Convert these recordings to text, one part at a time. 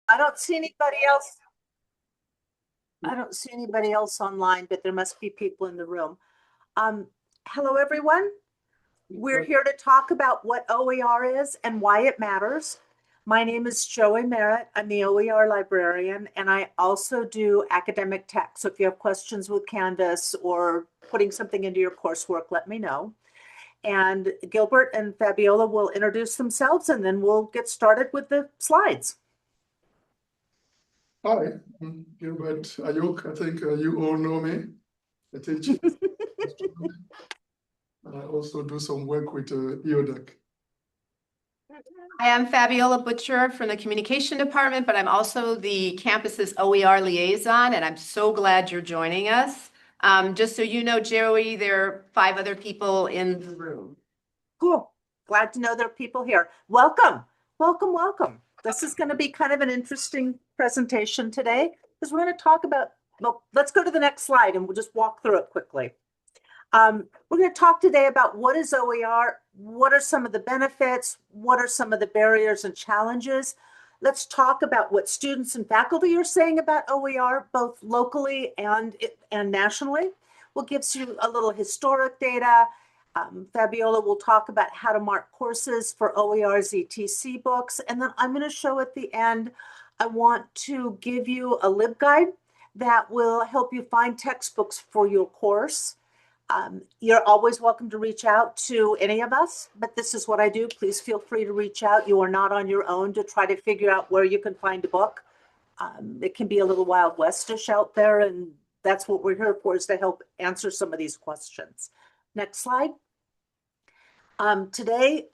I don't see anybody else. I don't see anybody else online, but there must be people in the room. Um, Hello, everyone. We're here to talk about what OER is and why it matters. My name is Joey Merritt. I'm the OER librarian, and I also do academic tech. So if you have questions with Canvas or putting something into your coursework, let me know. And Gilbert and Fabiola will introduce themselves, and then we'll get started with the slides. Hi, I'm Gilbert Ayuk. I think you all know me. I teach. I also do some work with EODAC. I am Fabiola Butcher from the communication department, but I'm also the campus's OER liaison, and I'm so glad you're joining us. Just so you know, Joey, there are 5 other people in the room. Cool. Glad to know there are people here. Welcome, welcome, welcome. This is going to be kind of an interesting presentation today because we're going to talk about, well, let's go to the next slide and we'll just walk through it quickly. We're going to talk today about what is OER, what are some of the benefits, what are some of the barriers and challenges. Let's talk about what students and faculty are saying about OER, both locally and nationally. We'll give you a little historic data. Fabiola will talk about how to mark courses for OER's ETC books. And then I'm going to show at the end, I want to give you a LibGuide that will help you find textbooks for your course. You're always welcome to reach out to any of us, but this is what I do. Please feel free to reach out. You are not on your own to try to figure out where you can find a book. It can be a little Wild Westish out there, and that's what we're here for, is to help answer some of these questions. Next slide. Today,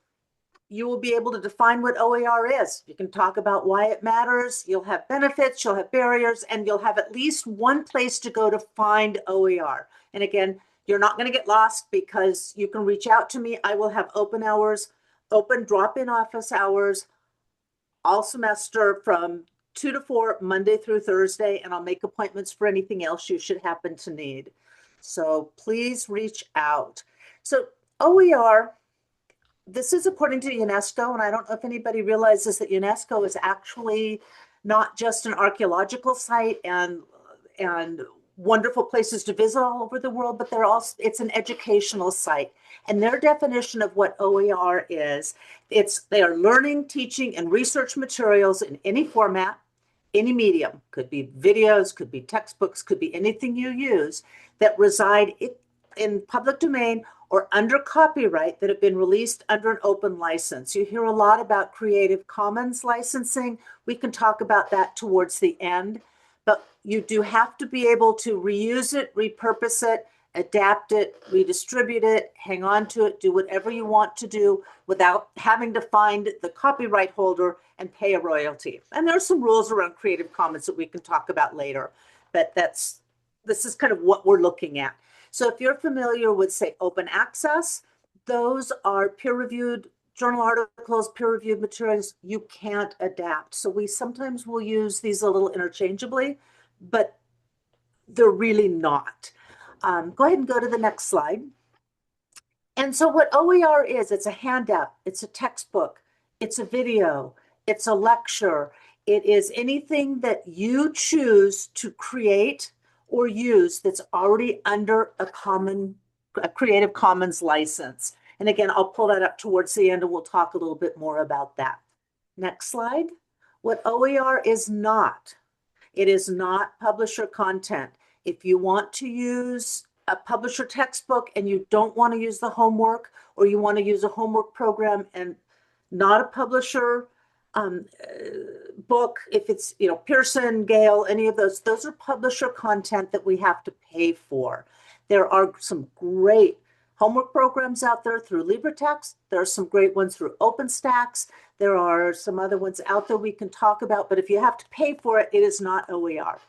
you will be able to define what OER is. You can talk about why it matters. You'll have benefits, you'll have barriers, and you'll have at least one place to go to find OER. And again, you're not going to get lost because you can reach out to me. I will have open hours, open drop-in office hours all semester from 2 to 4, Monday through Thursday, and I'll make appointments for anything else you should happen to need. So please reach out. So OER, this is according to UNESCO, and I don't know if anybody realizes that UNESCO is actually not just an archaeological site and wonderful places to visit all over the world, but it's an educational site. And their definition of what OER is, they are learning, teaching, and research materials in any format, any medium. Could be videos, could be textbooks, could be anything you use that reside in public domain or under copyright that have been released under an open license. You hear a lot about Creative Commons licensing. We can talk about that towards the end, but you do have to be able to reuse it, repurpose it, adapt it, redistribute it, hang on to it, do whatever you want to do without having to find the copyright holder and pay a royalty. And there are some rules around Creative Commons that we can talk about later, but this is kind of what we're looking at. So if you're familiar with, say, open access, those are peer-reviewed journal articles, peer-reviewed materials you can't adapt. So we sometimes will use these a little interchangeably, but they're really not. Go ahead and go to the next slide. And so what OER is, it's a handout, it's a textbook, it's a video, it's a lecture. It is anything that you choose to create or use that's already under a Creative Commons license. And again, I'll pull that up towards the end and we'll talk a little bit more about that. Next slide. What OER is not, it is not publisher content. If you want to use a publisher textbook and you don't want to use the homework, or you want to use a homework program and not a publisher book, if it's, Pearson, Gale, any of those are publisher content that we have to pay for. There are some great homework programs out there through LibreText. There are some great ones through OpenStax. There are some other ones out there we can talk about, but if you have to pay for it, it is not OER.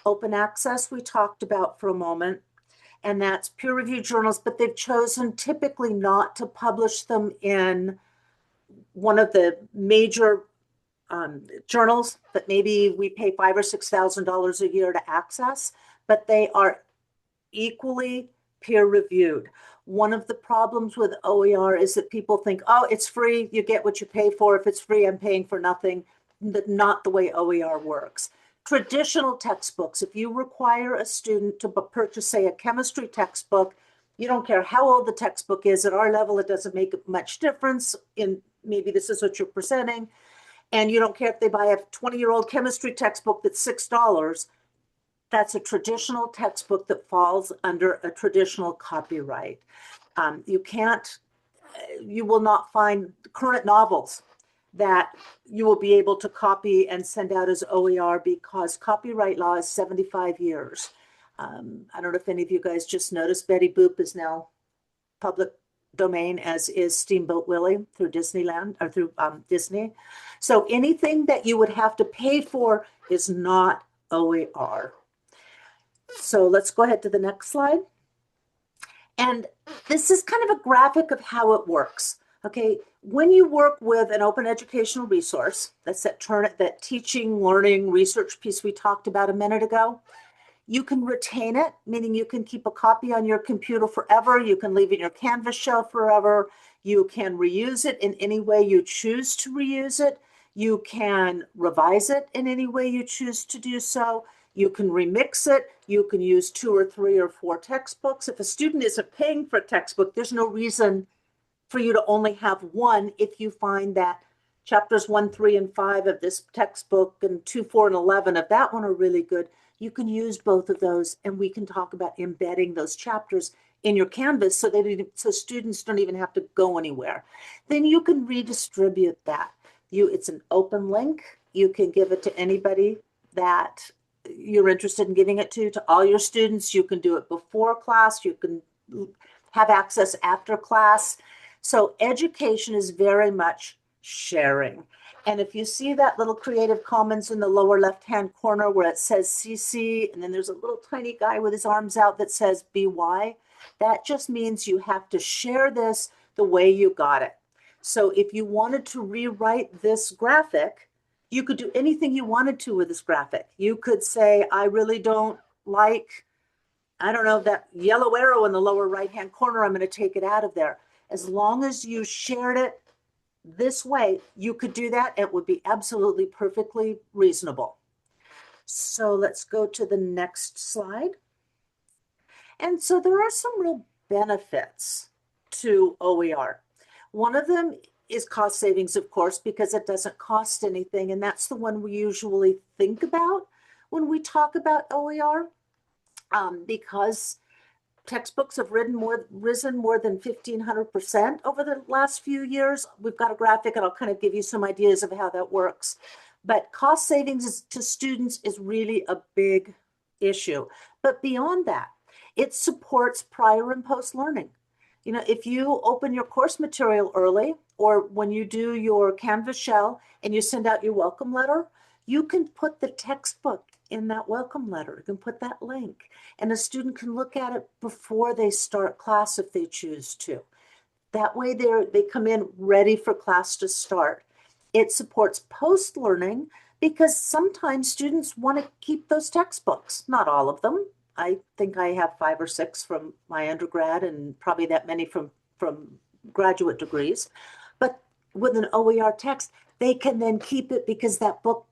Open access we talked about for a moment, and that's peer-reviewed journals, but they've chosen typically not to publish them in one of the major journals that maybe we pay $5,000 or $6,000 a year to access, but they are equally peer-reviewed. One of the problems with OER is that people think, oh, it's free, you get what you pay for. If it's free, I'm paying for nothing. not the way OER works. Traditional textbooks, if you require a student to purchase, say, a chemistry textbook, you don't care how old the textbook is. At our level, it doesn't make much difference. In maybe this is what you're presenting. And you don't care if they buy a 20-year-old chemistry textbook that's $6. That's a traditional textbook that falls under a traditional copyright. You will not find current novels that you will be able to copy and send out as OER because copyright law is 75 years. I don't know if any of you guys just noticed Betty Boop is now public domain, as is Steamboat Willie through Disneyland or through Disney. So anything that you would have to pay for is not OER. So let's go ahead to the next slide. And this is kind of a graphic of how it works. Okay, when you work with an open educational resource, that's that teaching, learning, research piece we talked about a minute ago, you can retain it, meaning you can keep a copy on your computer forever. You can leave it in your Canvas shell forever. You can reuse it in any way you choose to reuse it. You can revise it in any way you choose to do so. You can remix it. You can use 2 or 3 or 4 textbooks. If a student isn't paying for a textbook, there's no reason for you to only have one if you find that chapters 1, 3, and 5 of this textbook and 2, 4, and 11 of that one are really good. You can use both of those, and we can talk about embedding those chapters in your Canvas so students don't even have to go anywhere. Then you can redistribute that. It's an open link. You can give it to anybody that you're interested in giving it to all your students. You can do it before class. You can have access after class. So education is very much sharing. And if you see that little Creative Commons in the lower left-hand corner where it says CC, and then there's a little tiny guy with his arms out that says BY, that just means you have to share this the way you got it. So if you wanted to rewrite this graphic, you could do anything you wanted to with this graphic. You could say, I really don't like, I don't know, that yellow arrow in the lower right-hand corner, I'm going to take it out of there. As long as you shared it this way, you could do that. It would be absolutely perfectly reasonable. So let's go to the next slide. And so there are some real benefits to OER. One of them is cost savings, of course, because it doesn't cost anything. And that's the one we usually think about when we talk about OER, because textbooks have risen more than 1,500% over the last few years. We've got a graphic and I'll kind of give you some ideas of how that works. But cost savings to students is really a big issue. But beyond that, it supports prior and post learning. You know, if you open your course material early, or when you do your Canvas shell and you send out your welcome letter, you can put the textbook in that welcome letter. You can put that link, and a student can look at it before they start class if they choose to. That way they come in ready for class to start. It supports post-learning because sometimes students want to keep those textbooks, not all of them. I think I have 5 or 6 from my undergrad and probably that many from graduate degrees. But with an OER text, they can then keep it because that book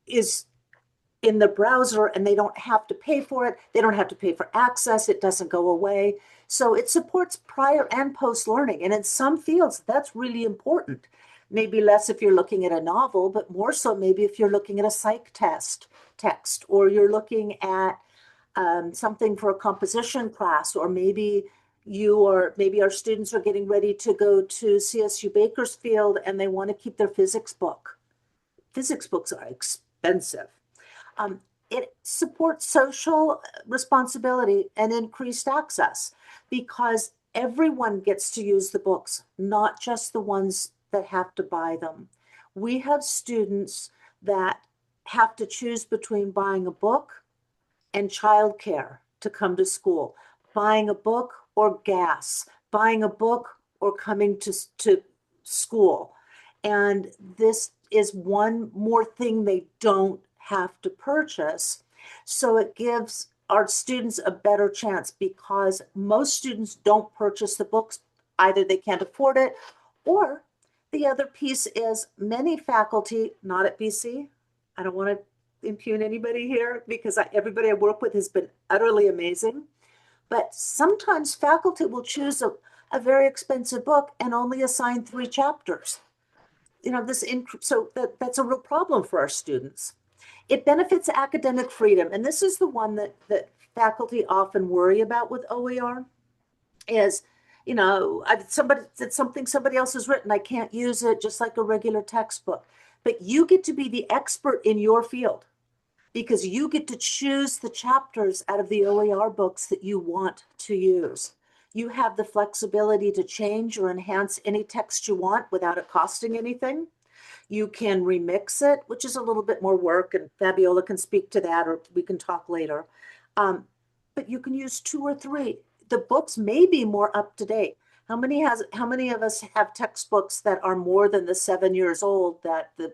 is in the browser and they don't have to pay for it. They don't have to pay for access. It doesn't go away. So it supports prior and post learning. And in some fields, that's really important. Maybe less if you're looking at a novel, but more so maybe if you're looking at a psych text, or you're looking at something for a composition class, or maybe our students are getting ready to go to CSU Bakersfield and they want to keep their physics book. Physics books are expensive. It supports social responsibility and increased access because everyone gets to use the books, not just the ones that have to buy them. We have students that have to choose between buying a book and childcare to come to school, buying a book or gas, buying a book or coming to school. And this is one more thing they don't have to purchase. So it gives our students a better chance because most students don't purchase the books. Either they can't afford it or the other piece is many faculty, not at BC, I don't want to impugn anybody here because everybody I work with has been utterly amazing. But sometimes faculty will choose a very expensive book and only assign 3 chapters. That's a real problem for our students. It benefits academic freedom, and this is the one that faculty often worry about with OER is, it's something somebody else has written, I can't use it just like a regular textbook. But you get to be the expert in your field because you get to choose the chapters out of the OER books that you want to use. You have the flexibility to change or enhance any text you want without it costing anything. You can remix it, which is a little bit more work, and Fabiola can speak to that, or we can talk later. But you can use 2 or 3. The books may be more up to date. How many of us have textbooks that are more than the 7 years old that the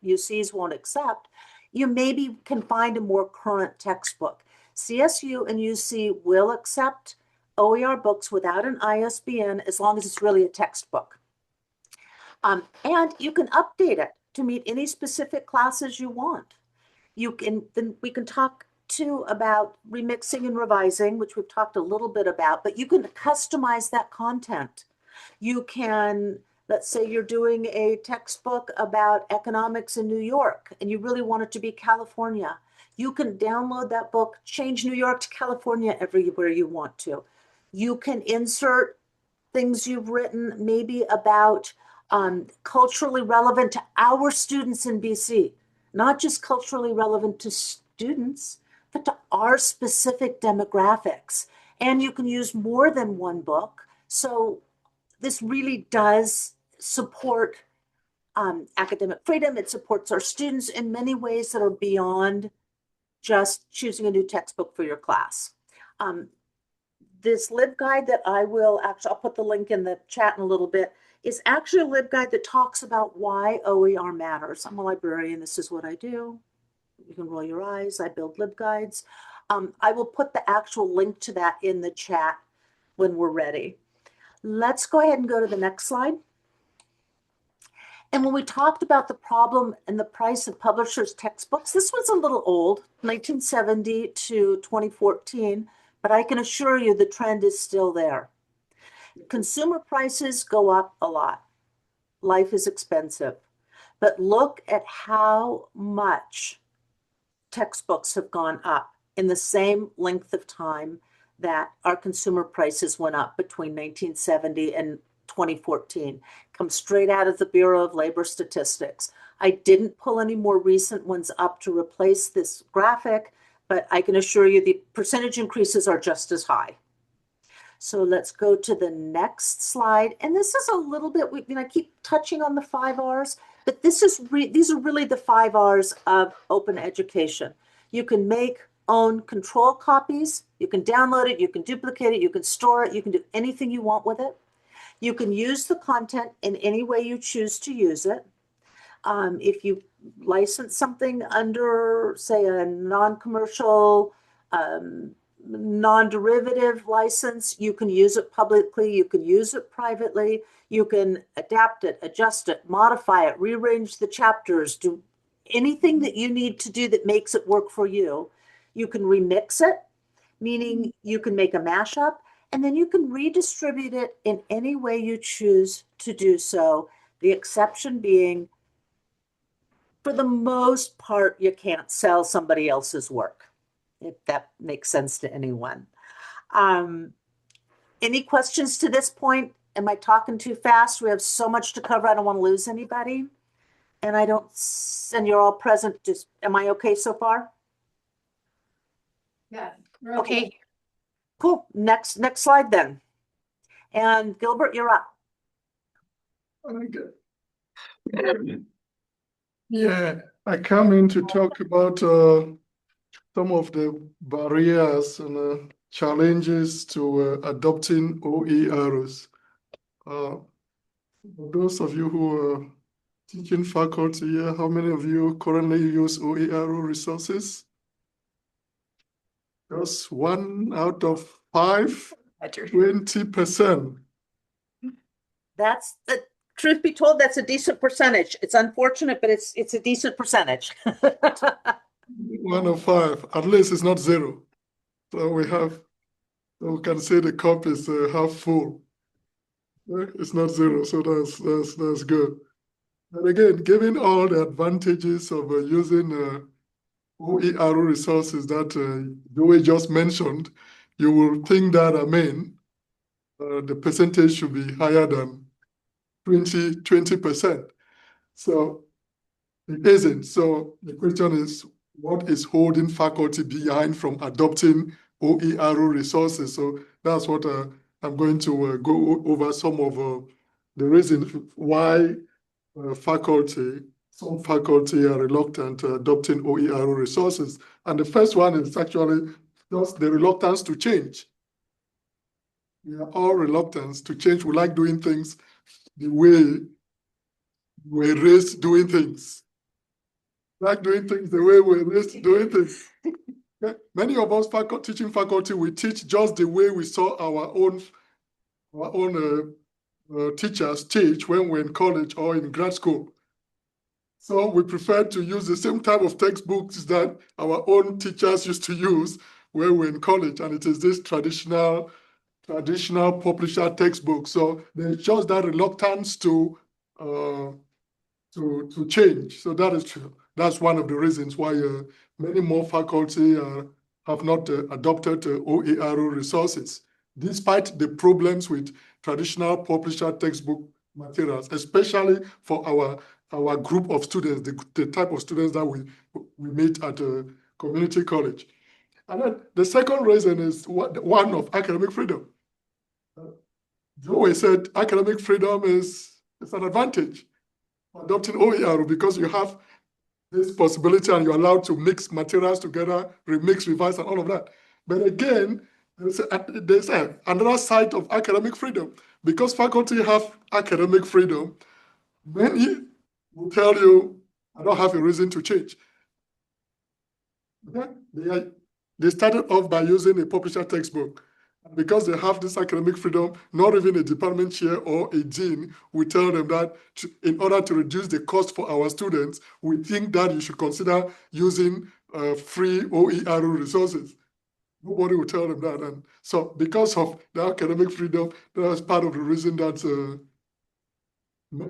UCs won't accept? You maybe can find a more current textbook. CSU and UC will accept OER books without an ISBN as long as it's really a textbook. And you can update it to meet any specific classes you want. Then we can talk too about remixing and revising, which we've talked a little bit about, but you can customize that content. You can, let's say you're doing a textbook about economics in New York and you really want it to be California. You can download that book, change New York to California everywhere you want to. You can insert things you've written maybe about culturally relevant to our students in BC, not just culturally relevant to students, but to our specific demographics. And you can use more than one book. So this really does support academic freedom. It supports our students in many ways that are beyond just choosing a new textbook for your class. This LibGuide that I'll put the link in the chat in a little bit, is actually a LibGuide that talks about why OER matters. I'm a librarian, this is what I do. You can roll your eyes, I build LibGuides. I will put the actual link to that in the chat when we're ready. Let's go ahead and go to the next slide. And when we talked about the problem and the price of publishers' textbooks, this was a little old, 1970 to 2014, but I can assure you the trend is still there. Consumer prices go up a lot. Life is expensive. But look at how much textbooks have gone up in the same length of time that our consumer prices went up between 1970 and 2014. Comes straight out of the Bureau of Labor Statistics. I didn't pull any more recent ones up to replace this graphic, but I can assure you the percentage increases are just as high. So let's go to the next slide. And this is a little bit, I keep touching on the 5 R's, but these are really the 5 R's of open education. You can make, own, control copies. You can download it, you can duplicate it, you can store it, you can do anything you want with it. You can use the content in any way you choose to use it. If you license something under, say, a non-commercial, non-derivative license, you can use it publicly, you can use it privately, you can adapt it, adjust it, modify it, rearrange the chapters, do anything that you need to do that makes it work for you. You can remix it, meaning you can make a mashup, and then you can redistribute it in any way you choose to do so. The exception being, for the most part, you can't sell somebody else's work, if that makes sense to anyone. Any questions to this point? Am I talking too fast? We have so much to cover. I don't want to lose anybody. And you're all present. Just, am I okay so far? Yeah, we're okay. Cool. Next slide then. And Gilbert, you're up. Okay. Yeah, I come in to talk about some of the barriers and challenges to adopting OERs. Those of you who are teaching faculty here, how many of you currently use OER resources? Just 1 out of 5, 20%. That's truth be told, that's a decent percentage. It's unfortunate, but it's a decent percentage. 1 of 5. At least it's not 0. So we can say the cup is half full. It's not 0, so that's good. And again, given all the advantages of using OER resources that Joey just mentioned, you will think that, the percentage should be higher than 20%. So it isn't. So the question is, what is holding faculty behind from adopting OER resources? So that's what I'm going to go over some of the reasons why some faculty are reluctant to adopting OER resources. And the first one is actually just the reluctance to change. We are all reluctant to change. We like doing things the way we're raised doing things. Like doing things the way we're raised doing things. Many of us teaching faculty, we teach just the way we saw our own teachers teach when we're in college or in grad school. So we prefer to use the same type of textbooks that our own teachers used to use when we're in college, and it is this traditional publisher textbook. So there's just that reluctance to change. So that is true. That's one of the reasons why many more faculty have not adopted OER resources, despite the problems with traditional publisher textbook materials, especially for our group of students, the type of students that we meet at a community college. And then the second reason is one of academic freedom. Joey said academic freedom is an advantage adopting OER because you have this possibility and you're allowed to mix materials together, remix, revise, and all of that. But again, there's another side of academic freedom. Because faculty have academic freedom, many will tell you, I don't have a reason to change. They started off by using a publisher textbook. Because they have this academic freedom, not even a department chair or a dean will tell them that in order to reduce the cost for our students, we think that you should consider using free OER resources. Nobody will tell them that. And so because of the academic freedom, that's part of the reason that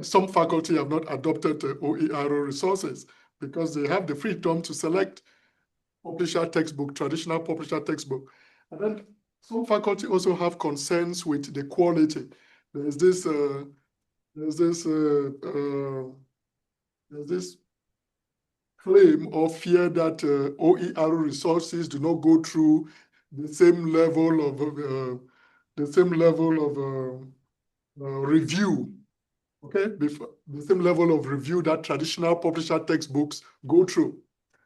some faculty have not adopted OER resources, because they have the freedom to select publisher textbook, traditional publisher textbook. And then some faculty also have concerns with the quality. There's this claim or fear that OER resources do not go through the same level of review. Okay, the same level of review that traditional publisher textbooks go through.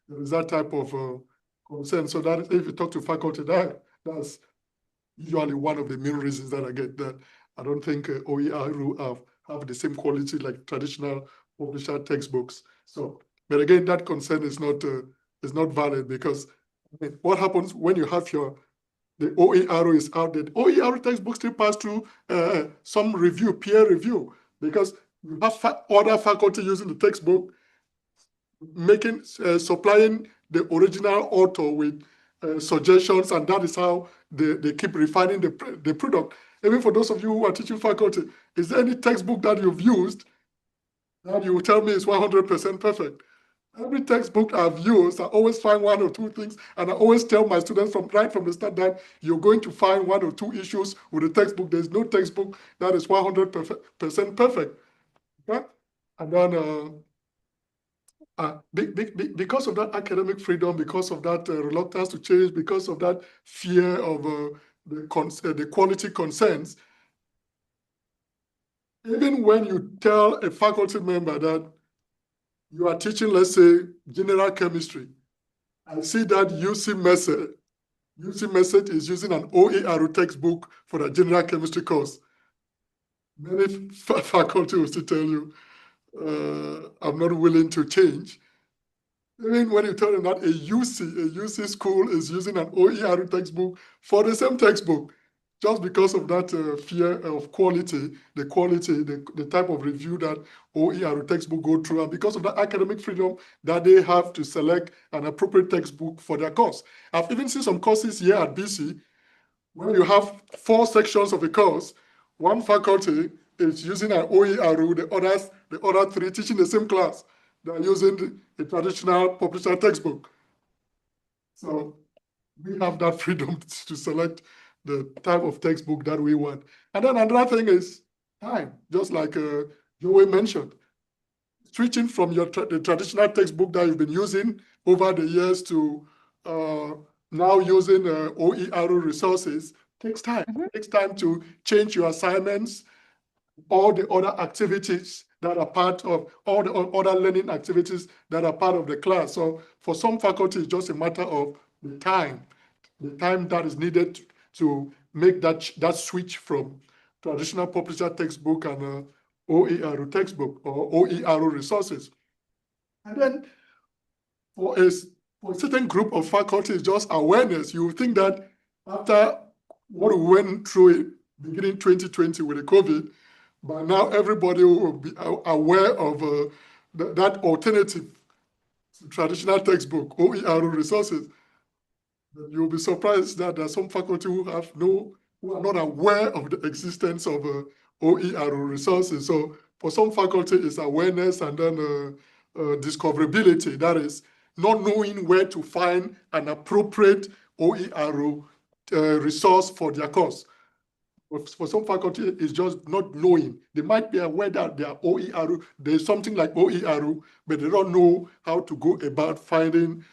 There is that type of concern. So that if you talk to faculty, that's usually one of the main reasons that I get that I don't think OER have the same quality like traditional publisher textbooks. So, but again, that concern is not valid, because what happens when you have the OER is out there? The OER textbooks still pass through some review, peer review, because you have other faculty using the textbook, supplying the original author with suggestions, and that is how they keep refining the product. Even for those of you who are teaching faculty, is there any textbook that you've used that you will tell me is 100% perfect? Every textbook I've used, I always find one or two things, and I always tell my students right from the start that you're going to find one or two issues with the textbook. There's no textbook that is 100% perfect. Okay? And then because of that academic freedom, because of that reluctance to change, because of that fear of the quality concerns, even when you tell a faculty member that you are teaching, let's say, general chemistry, I see that UC Merritt is using an OER textbook for the general chemistry course. Many faculty will still tell you, I'm not willing to change. Even when you tell them that a UC school is using an OER textbook for the same textbook, just because of that fear of quality, the type of review that OER textbook go through, and because of that academic freedom that they have to select an appropriate textbook for their course. I've even seen some courses here at BC where you have 4 sections of a course. One faculty is using an OER, the other 3 teaching the same class. They're using the traditional publisher textbook. So we have that freedom to select the type of textbook that we want. And then another thing is time, just like Joey mentioned. Switching from the traditional textbook that you've been using over the years to now using OER resources takes time. It takes time to change your assignments, all the other activities that are part of, all the other learning activities that are part of the class. So for some faculty, it's just a matter of the time that is needed to make that switch from traditional publisher textbook and OER textbook or OER resources. And then for a certain group of faculty, it's just awareness. You would think that after what we went through beginning 2020 with the COVID, by now everybody will be aware of that alternative to traditional textbook, OER resources. You'll be surprised that there are some faculty who are not aware of the existence of OER resources. So for some faculty, it's awareness and then discoverability. That is not knowing where to find an appropriate OER resource for their course. For some faculty, it's just not knowing. They might be aware that there are OER, there's something like OER, but they don't know how to go about finding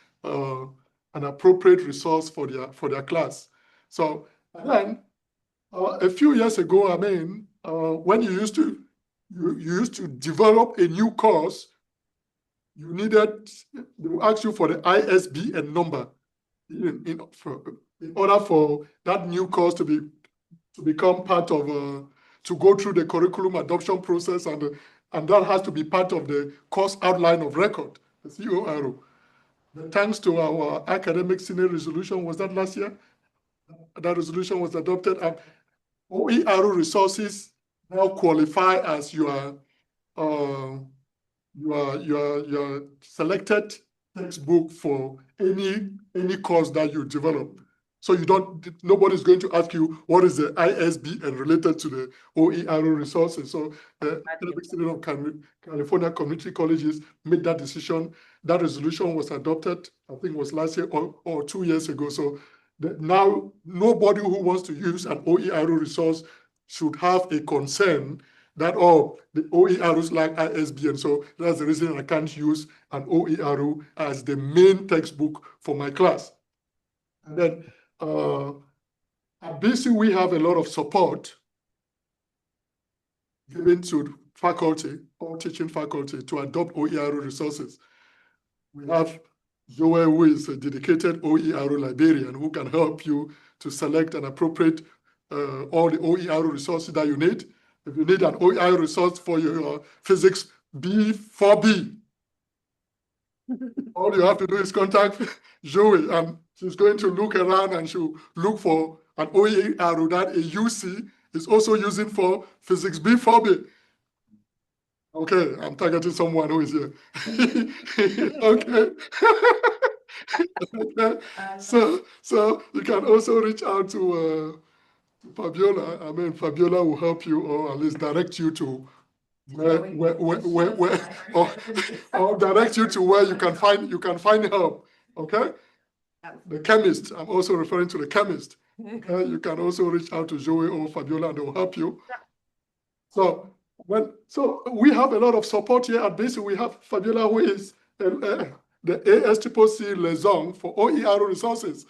an appropriate resource for their class. So then, a few years ago, I mean, when you used to develop a new course, they will ask you for the ISBN number in order for that new course to become part of to go through the curriculum adoption process, and that has to be part of the course outline of record, the CORO. Thanks to our academic senate resolution, was that last year? That resolution was adopted. OER resources now qualify as your selected textbook for any course that you develop. So nobody's going to ask you what is the ISBN related to the OER resources. So the Academic Senate of California Community Colleges made that decision. That resolution was adopted, I think it was last year or 2 years ago. So now nobody who wants to use an OER resource should have a concern that, the OERs like ISBN. So that's the reason I can't use an OER as the main textbook for my class. And then at BC, we have a lot of support given to faculty or teaching faculty to adopt OER resources. We have Joel, who is a dedicated OER librarian who can help you to select an appropriate, all the OER resources that you need. If you need an OER resource for your physics B4B, all you have to do is contact Joey, and she's going to look around and she'll look for an OER that a UC is also using for physics B4B. Okay, I'm targeting someone who is here. Okay. Okay. So you can also reach out to Fabiola. I mean, Fabiola will help you, or at least direct you to where or direct you to where you can find help. Okay. The chemist. I'm also referring to the chemist. Okay? You can also reach out to Joey or Fabiola, and they will help you. So we have a lot of support here at BC. We have Fabiola, who is the ASCCC liaison for OER resources.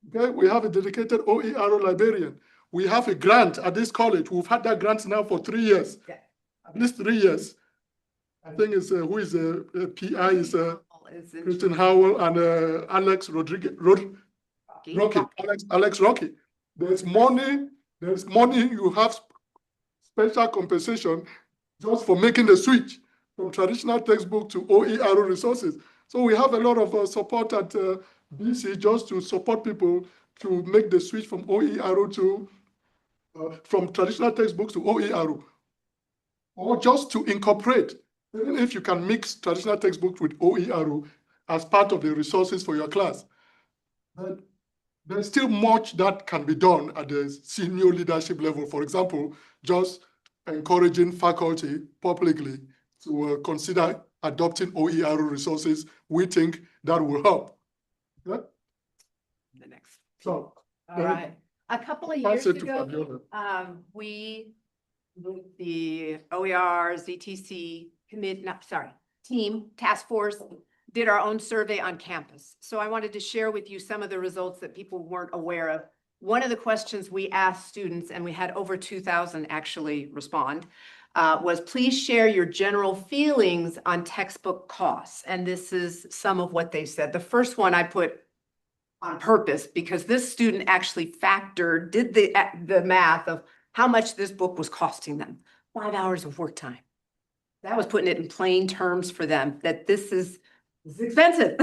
Okay, we have a dedicated OER librarian. We have a grant at this college. We've had that grant now for 3 years, at least 3 years. I think it's who is the PI is Kristen Howell and Alex Rodriguez, Rocky. Alex Rocky. There's money. You have special compensation just for making the switch from traditional textbook to OER resources. So we have a lot of support at BC just to support people to make the switch from OER to from traditional textbooks to OER, or just to incorporate, even if you can mix traditional textbooks with OER as part of the resources for your class. But there's still much that can be done at the senior leadership level. For example, just encouraging faculty publicly to consider adopting OER resources. We think that will help. Yeah? The next. So, All right. A couple of pass years it to ago, Fabiola. we, with the OER, ZTC team, task force, did our own survey on campus. So I wanted to share with you some of the results that people weren't aware of. One of the questions we asked students, and we had over 2,000 actually respond, was please share your general feelings on textbook costs. And this is some of what they said. The first one I put on purpose because this student actually did the math of how much this book was costing them. 5 hours of work time. That was putting it in plain terms for them, that this is expensive.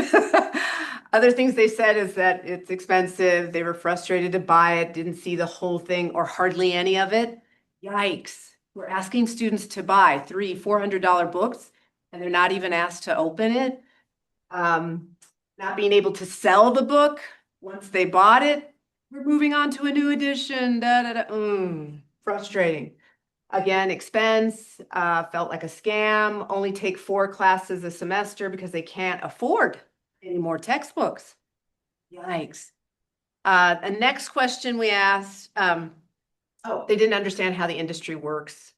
Other things they said is that it's expensive. They were frustrated to buy it, didn't see the whole thing or hardly any of it. Yikes. We're asking students to buy $300, $400 books, and they're not even asked to open it. Not being able to sell the book once they bought it. We're moving on to a new edition. Frustrating. Again, expense, felt like a scam, only take 4 classes a semester because they can't afford any more textbooks. Yikes. The next question we asked, they didn't understand how the industry works,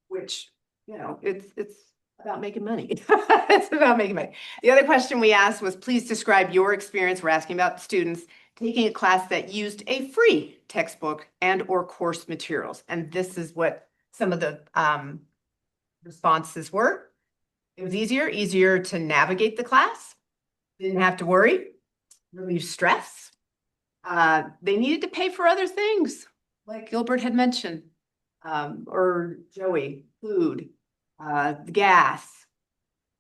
which, it's about making money. It's about making money. The other question we asked was, please describe your experience. We're asking about students taking a class that used a free textbook and or course materials. And this is what some of the responses were. It was easier to navigate the class. Didn't have to worry, relieve stress. They needed to pay for other things, like Gilbert had mentioned, or Joey, food, gas,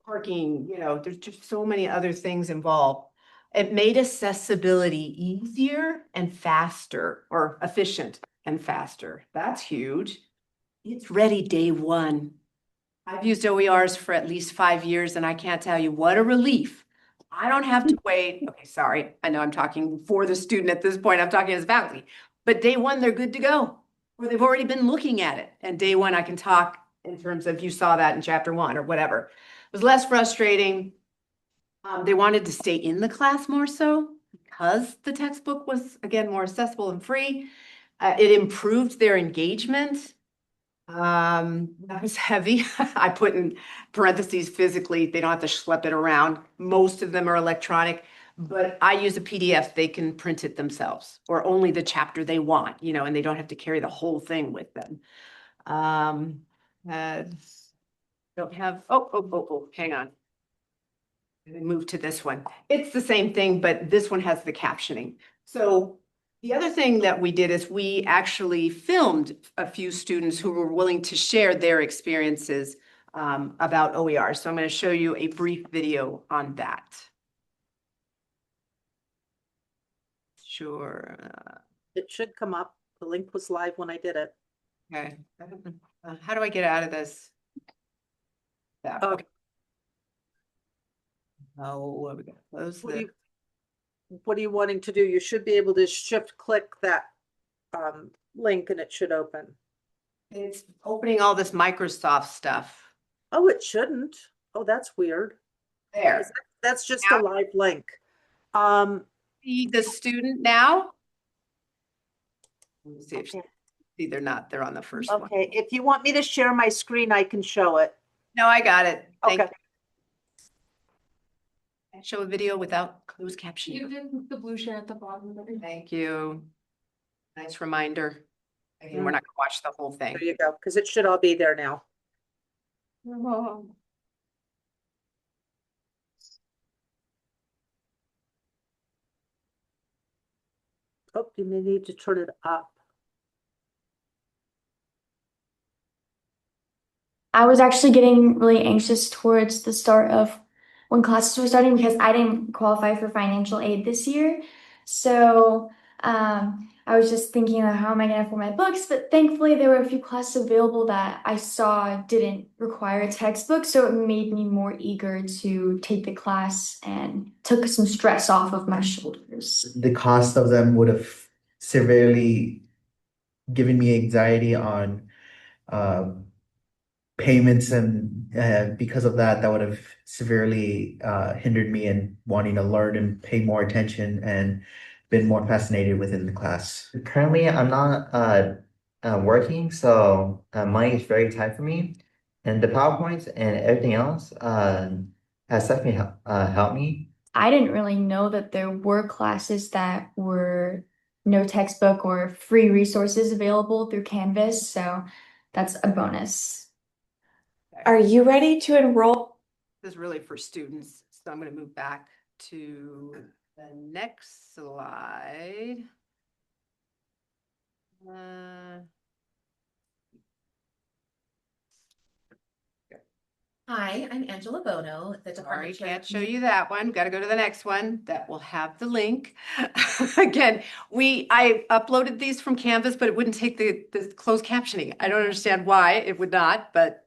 parking, there's just so many other things involved. It made accessibility easier and faster, or efficient and faster. That's huge. It's ready day one. I've used OERs for at least 5 years, and I can't tell you what a relief. I don't have to wait. Okay, sorry. I know I'm talking for the student at this point. I'm talking as faculty. But day one, they're good to go. Or they've already been looking at it. And day one, I can talk in terms of you saw that in chapter 1 or whatever. It was less frustrating. They wanted to stay in the class more so because the textbook was, again, more accessible and free. It improved their engagement. That was heavy. I put in parentheses physically, they don't have to schlep it around. Most of them are electronic, but I use a PDF. They can print it themselves or only the chapter they want, and they don't have to carry the whole thing with them. Don't have, hang on. Move to this one. It's the same thing, but this one has the captioning. So the other thing that we did is we actually filmed a few students who were willing to share their experiences about OER. So I'm going to show you a brief video on that. Sure. It should come up. The link was live when I did it. Okay. How do I get out of this? Okay. Oh, we got to close this. What are you wanting to do? You should be able to shift click that link and it should open. It's opening all this Microsoft stuff. Oh, it shouldn't. Oh, that's weird. There. That's just a live link. See the student now? Let me see if see they're not. They're on the first one. Okay, if you want me to share my screen, I can show it. No, I got it. Thank Okay. you. Show a video without closed captioning. You did the blue share at the bottom of everything. Thank you. Nice reminder. Again, we're not gonna watch the whole thing. There you go, because it should all be there now. Oh. Oh, you may need to turn it up. I was actually getting really anxious towards the start of when classes were starting because I didn't qualify for financial aid this year. So I I was just thinking, how am I gonna afford my books? But thankfully, there were a few classes available that I saw didn't require a textbook, so it made me more eager to take the class and took some stress off of my shoulders. The cost of them would have severely given me anxiety on payments, and because of that, that would have severely hindered me in wanting to learn and pay more attention and been more fascinated within the class. Currently, I'm not working, so money is very tight for me, and the PowerPoints and everything else has definitely helped me. I didn't really know that there were classes that were no textbook or free resources available through Canvas, so that's a bonus. Are you ready to enroll? This is really for students, so I'm going to move back to the next slide. Hi, I'm Angela Bono, the Sorry, Department Chair. can't show you that one. Got to go to the next one. That will have the link. Again, I uploaded these from Canvas, but it wouldn't take the closed captioning. I don't understand why it would not, but.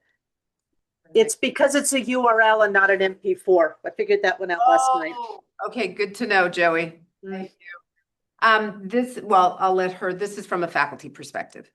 It's because it's a URL and not an MP4. I figured that one out last night. Oh, okay, good to know, Joey. Thank you. I'll let her, this is from a faculty perspective.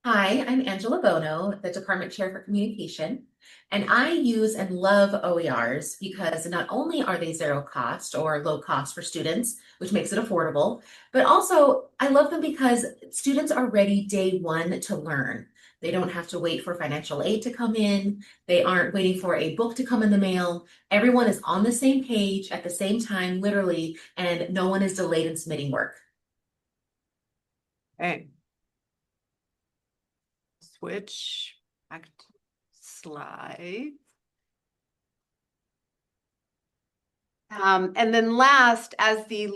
Hi, I'm Angela Bono, the Department Chair for Communication, and I use and love OERs because not only are they zero cost or low cost for students, which makes it affordable, but also I love them because students are ready day one to learn. They don't have to wait for financial aid to come in. They aren't waiting for a book to come in the mail. Everyone is on the same page at the same time, literally, and no one is delayed in submitting work. Okay. Switch back to slide. And then last, as the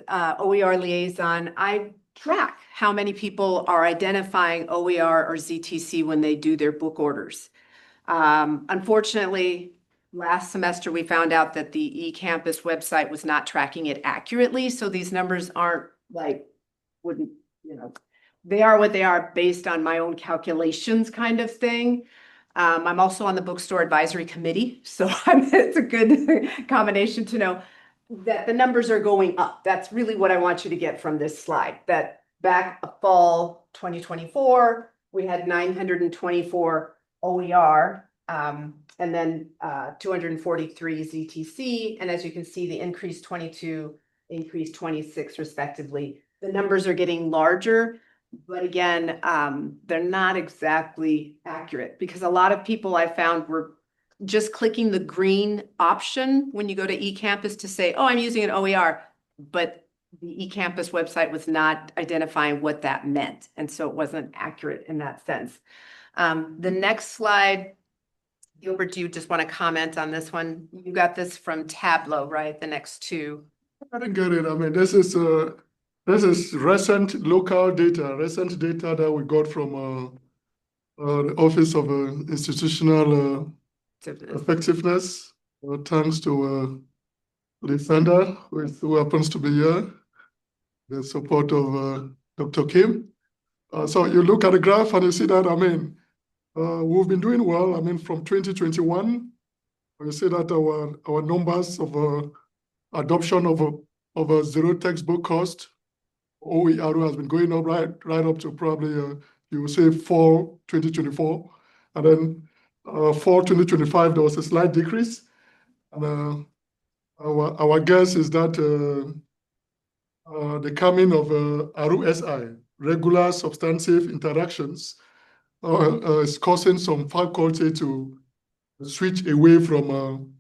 OER liaison, I track how many people are identifying OER or ZTC when they do their book orders. Unfortunately, last semester we found out that the eCampus website was not tracking it accurately, so these numbers aren't they are what they are based on my own calculations kind of thing. I'm also on the bookstore advisory committee, so it's a good combination to know that the numbers are going up. That's really what I want you to get from this slide, that back fall 2024, we had 924 OER, and then 243 ZTC. And as you can see, the increase 22, increase 26 respectively. The numbers are getting larger. But again, they're not exactly accurate because a lot of people I found were just clicking the green option when you go to eCampus to say, oh, I'm using an OER, but the eCampus website was not identifying what that meant. And so it wasn't accurate in that sense. The next slide, Gilbert, do you just want to comment on this one? You got this from Tableau, right? The next two. I didn't get it. I mean, this is recent local data, recent data that we got from the Office of Institutional Effectiveness, thanks to the defender who happens to be here, the support of Dr. Kim. So you look at the graph and you see that, I mean, we've been doing well. I mean, from 2021, you see that our numbers of adoption of a zero textbook cost, OER, has been going up right up to probably, you would say, fall 2024. And then fall 2025, there was a slight decrease. And our guess is that the coming of RUSI, regular substantive interactions, is causing some faculty to switch away from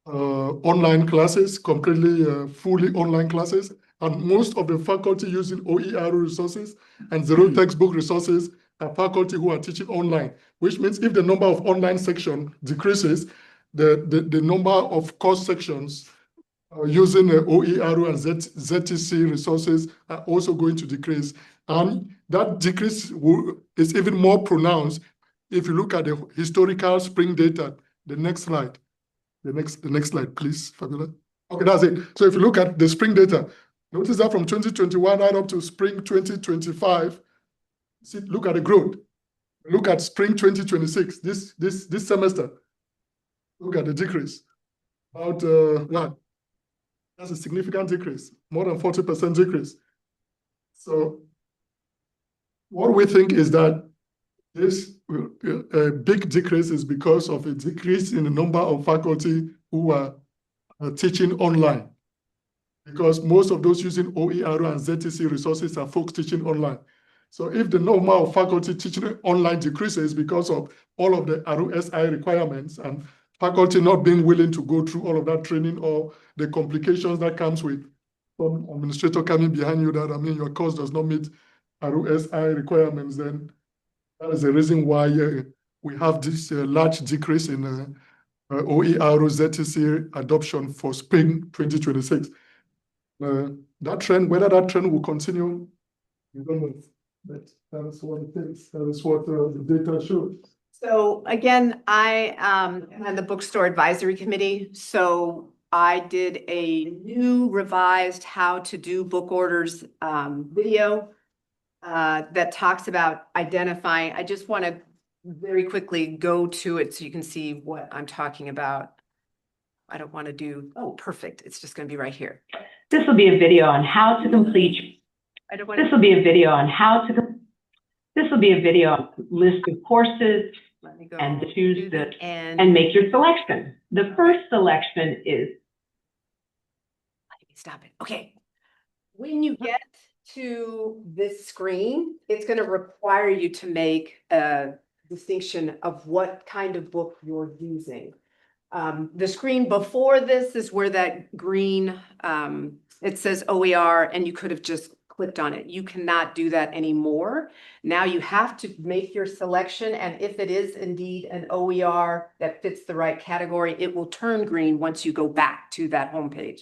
online classes, completely fully online classes. And most of the faculty using OER resources and zero textbook resources are faculty who are teaching online, which means if the number of online section decreases, the number of course sections using OER and ZTC resources are also going to decrease. And that decrease is even more pronounced if you look at the historical spring data. The next slide. The next slide, please, Fabiola. Okay, that's it. So if you look at the spring data, Notice that from 2021 right up to spring 2025, see, look at the growth. Look at spring 2026, this semester. Look at the decrease. About what? That's a significant decrease, more than 40% decrease. So what we think is that this big decrease is because of a decrease in the number of faculty who are teaching online. Because most of those using OER and ZTC resources are folks teaching online. So if the number of faculty teaching online decreases because of all of the ROSI requirements and faculty not being willing to go through all of that training or the complications that comes with some administrator coming behind you that, I mean, your course does not meet ROSI requirements, then that is the reason why we have this large decrease in OER ZTC adoption for spring 2026. That trend, whether that trend will continue, we don't know. But that is what it is. That is what the data shows. So again, I am on the bookstore advisory committee. So I did a new revised how to do book orders video that talks about identifying. I just want to very quickly go to it so you can see what I'm talking about. I don't want to do, oh, perfect. It's just going to be right here. This will be a video on how to complete. I don't want This will be a video on how to. This will be a video on list of courses let me go and choose to the end. and make your selection. The first selection is. Let me stop it. Okay. When you get to this screen, it's going to require you to make a distinction of what kind of book you're using. The screen before this is where that green, it says OER, and you could have just clicked on it. You cannot do that anymore. Now you have to make your selection, and if it is indeed an OER that fits the right category, it will turn green once you go back to that homepage.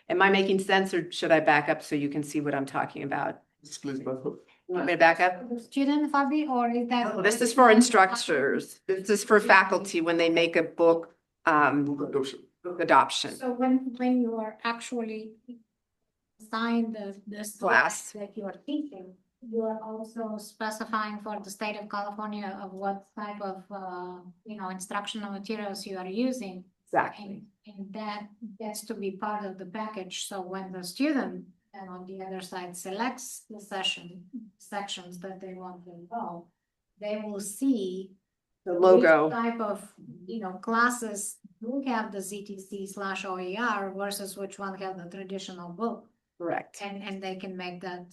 Am I making sense, or should I back up so you can see what I'm talking about? Please back up. You want me to back up? The student, Fabi, or is that? No, this is for instructors. This is for faculty when they make a book Book adoption. book adoption. So when you are actually assign this Class. that you are teaching, you are also specifying for the state of California of what type of, instructional materials you are using. Exactly. And that gets to be part of the package. So when the student and on the other side selects the sections that they want to involve, they will see The logo. which type of, classes do have the ZTC/OER versus which one have the traditional book. Correct. And they can make that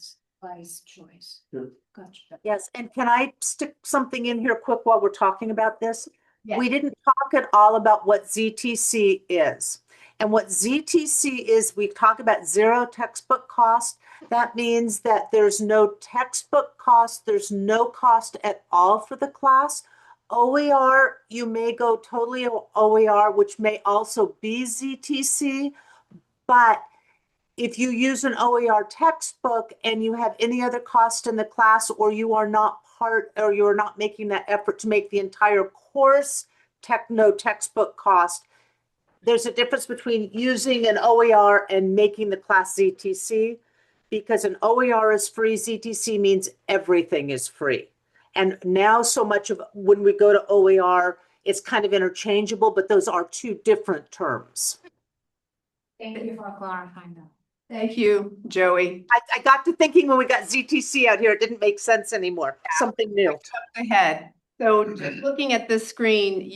wise choice. Yeah. Gotcha. Yes, and can I stick something in here quick while we're talking about this? Yes. We didn't talk at all about what ZTC is. And what ZTC is, we talk about zero textbook cost. That means that there's no textbook cost, there's no cost at all for the class. OER, you may go totally OER, which may also be ZTC, but if you use an OER textbook and you have any other cost in the class, or you are not part, or you're not making that effort to make the entire course no textbook cost, there's a difference between using an OER and making the class ZTC, because an OER is free, ZTC means everything is free. And now so much of when we go to OER, it's kind of interchangeable, but those are two different terms. Thank you for clarifying that. Thank you, Joey. I got to thinking when we got ZTC out here, it didn't make sense anymore. Something new. Ahead. So just looking at this screen,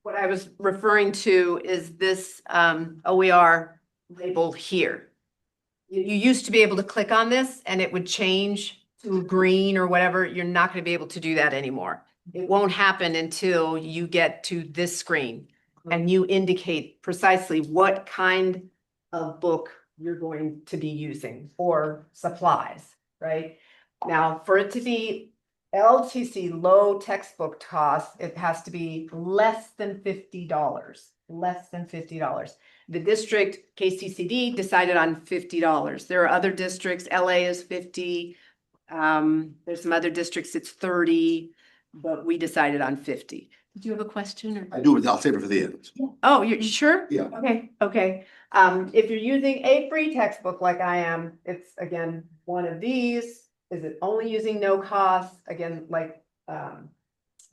what I was referring to is this OER label here. You used to be able to click on this and it would change to green or whatever. You're not going to be able to do that anymore. It won't happen until you get to this screen and you indicate precisely what kind of book you're going to be using or supplies, right? Now, for it to be LTC, low textbook cost, it has to be less than $50, less than $50. The district, KCCD, decided on $50. There are other districts, LA is 50. There's some other districts, it's 30, but we decided on 50. Did you have a question or? I do, I'll save it for the end. Oh, you sure? Yeah. Okay. If you're using a free textbook like I am, it's again, one of these. Is it only using no cost? Again, like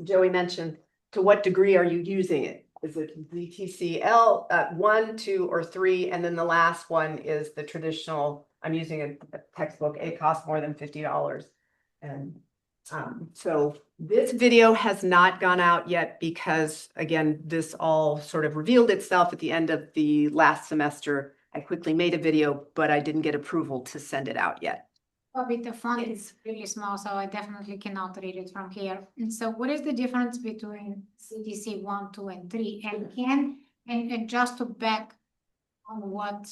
Joey mentioned, to what degree are you using it? Is it ZTCL 1, 2, or 3? And then the last one is the traditional, I'm using a textbook, it costs more than $50. And so this video has not gone out yet because, again, this all sort of revealed itself at the end of the last semester. I quickly made a video, but I didn't get approval to send it out yet. Bobby, the font is really small, so I definitely cannot read it from here. And so what is the difference between CTC 1, 2, and 3? And just to back on what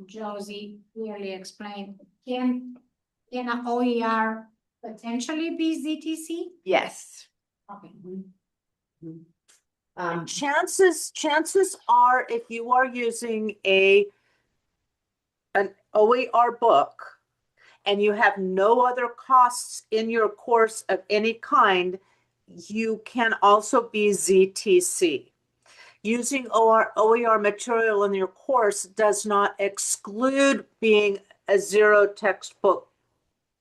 Josie clearly explained, can an OER potentially be ZTC? Yes. Okay. Chances are, if you are using an OER book and you have no other costs in your course of any kind, you can also be ZTC. Using OER material in your course does not exclude being a zero textbook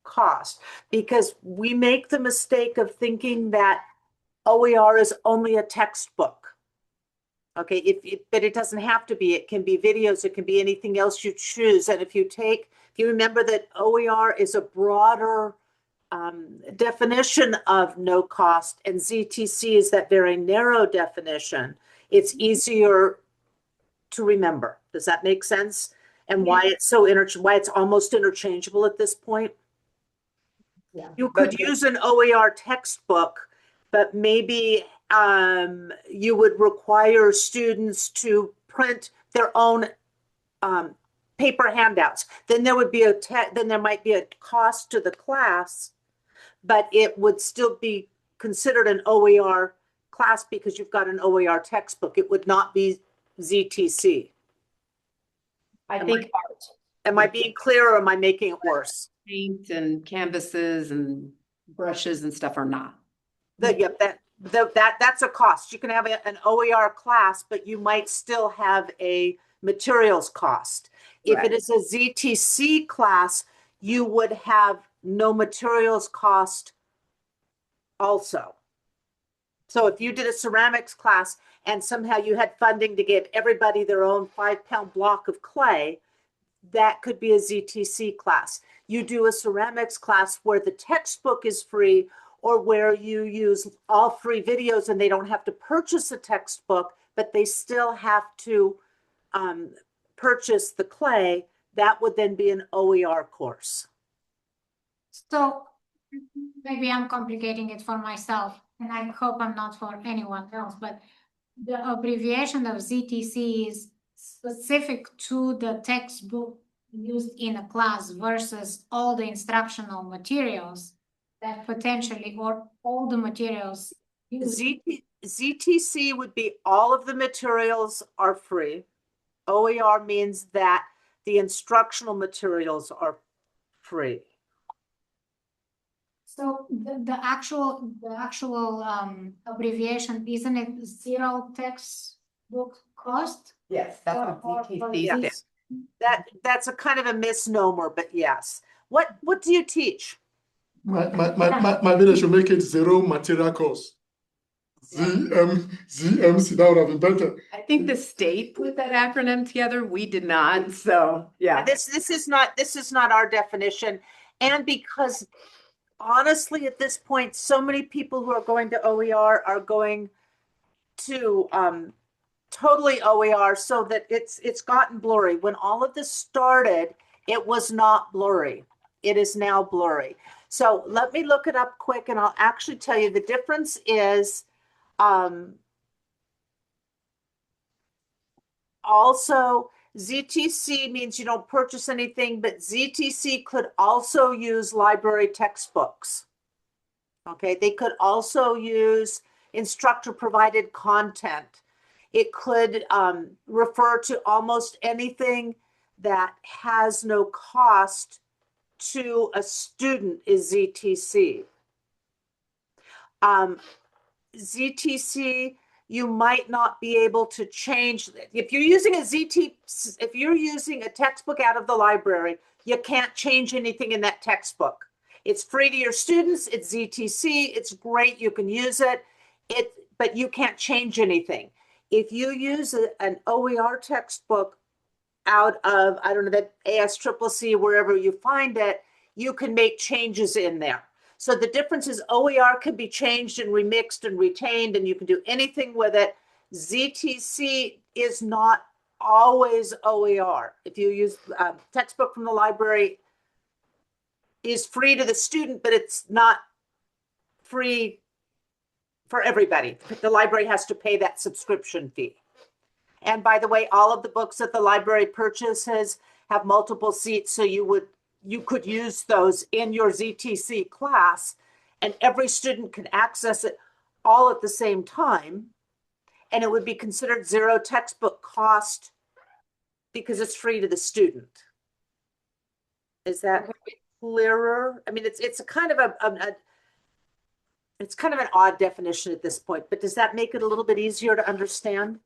cost, because we make the mistake of thinking that OER is only a textbook. Okay, but it doesn't have to be. It can be videos, it can be anything else you choose. And if you remember that OER is a broader definition of no cost, and ZTC is that very narrow definition, it's easier to remember. Does that make sense? And why it's why it's almost interchangeable at this point? Yeah. You could use an OER textbook, but maybe you would require students to print their own paper handouts. Then there would be then there might be a cost to the class, but it would still be considered an OER class because you've got an OER textbook. It would not be ZTC. Am I being clear, or am I making it worse? Paint and canvases and brushes and stuff are not. That's a cost. You can have an OER class, but you might still have a materials cost. If it is a ZTC class, you would have no materials cost also. So if you did a ceramics class and somehow you had funding to give everybody their own 5-pound block of clay, that could be a ZTC class. You do a ceramics class where the textbook is free, or where you use all free videos and they don't have to purchase a textbook, but they still have to purchase the clay. That would then be an OER course. So maybe I'm complicating it for myself, and I hope I'm not for anyone else, but the abbreviation of ZTC is specific to the textbook used in a class versus all the instructional materials that potentially, or all the materials used. ZTC would be all of the materials are free. OER means that the instructional materials are free. So the actual abbreviation, isn't it zero textbook cost? Yes, that's what ZTC is. That's a kind of a misnomer, but yes. What do you teach? My video should make it zero material cost. ZMC, that would have been better. I think the state put that acronym together. We did not. So yeah. This is not our definition. And because honestly, at this point, so many people who are going to OER are going to totally OER, so that it's gotten blurry. When all of this started, it was not blurry. It is now blurry. So let me look it up quick, and I'll actually tell you the difference is also ZTC means you don't purchase anything, but ZTC could also use library textbooks. Okay, they could also use instructor provided content. It could refer to almost anything that has no cost to a student is ZTC. ZTC, you might not be able to change. If you're using if you're using a textbook out of the library, you can't change anything in that textbook. It's free to your students. It's ZTC. It's great. You can use it. But you can't change anything. If you use an OER textbook out of, I don't know, that ASCCC, wherever you find it, you can make changes in there. So the difference is OER can be changed and remixed and retained, and you can do anything with it. ZTC is not always OER. If you use a textbook from the library, is free to the student, but it's not free for everybody. The library has to pay that subscription fee. And by the way, all of the books that the library purchases have multiple seats, so you could use those in your ZTC class, and every student can access it all at the same time, and it would be considered zero textbook cost because it's free to the student. Is that clearer? I mean, it's a kind of it's kind of an odd definition at this point, but does that make it a little bit easier to understand?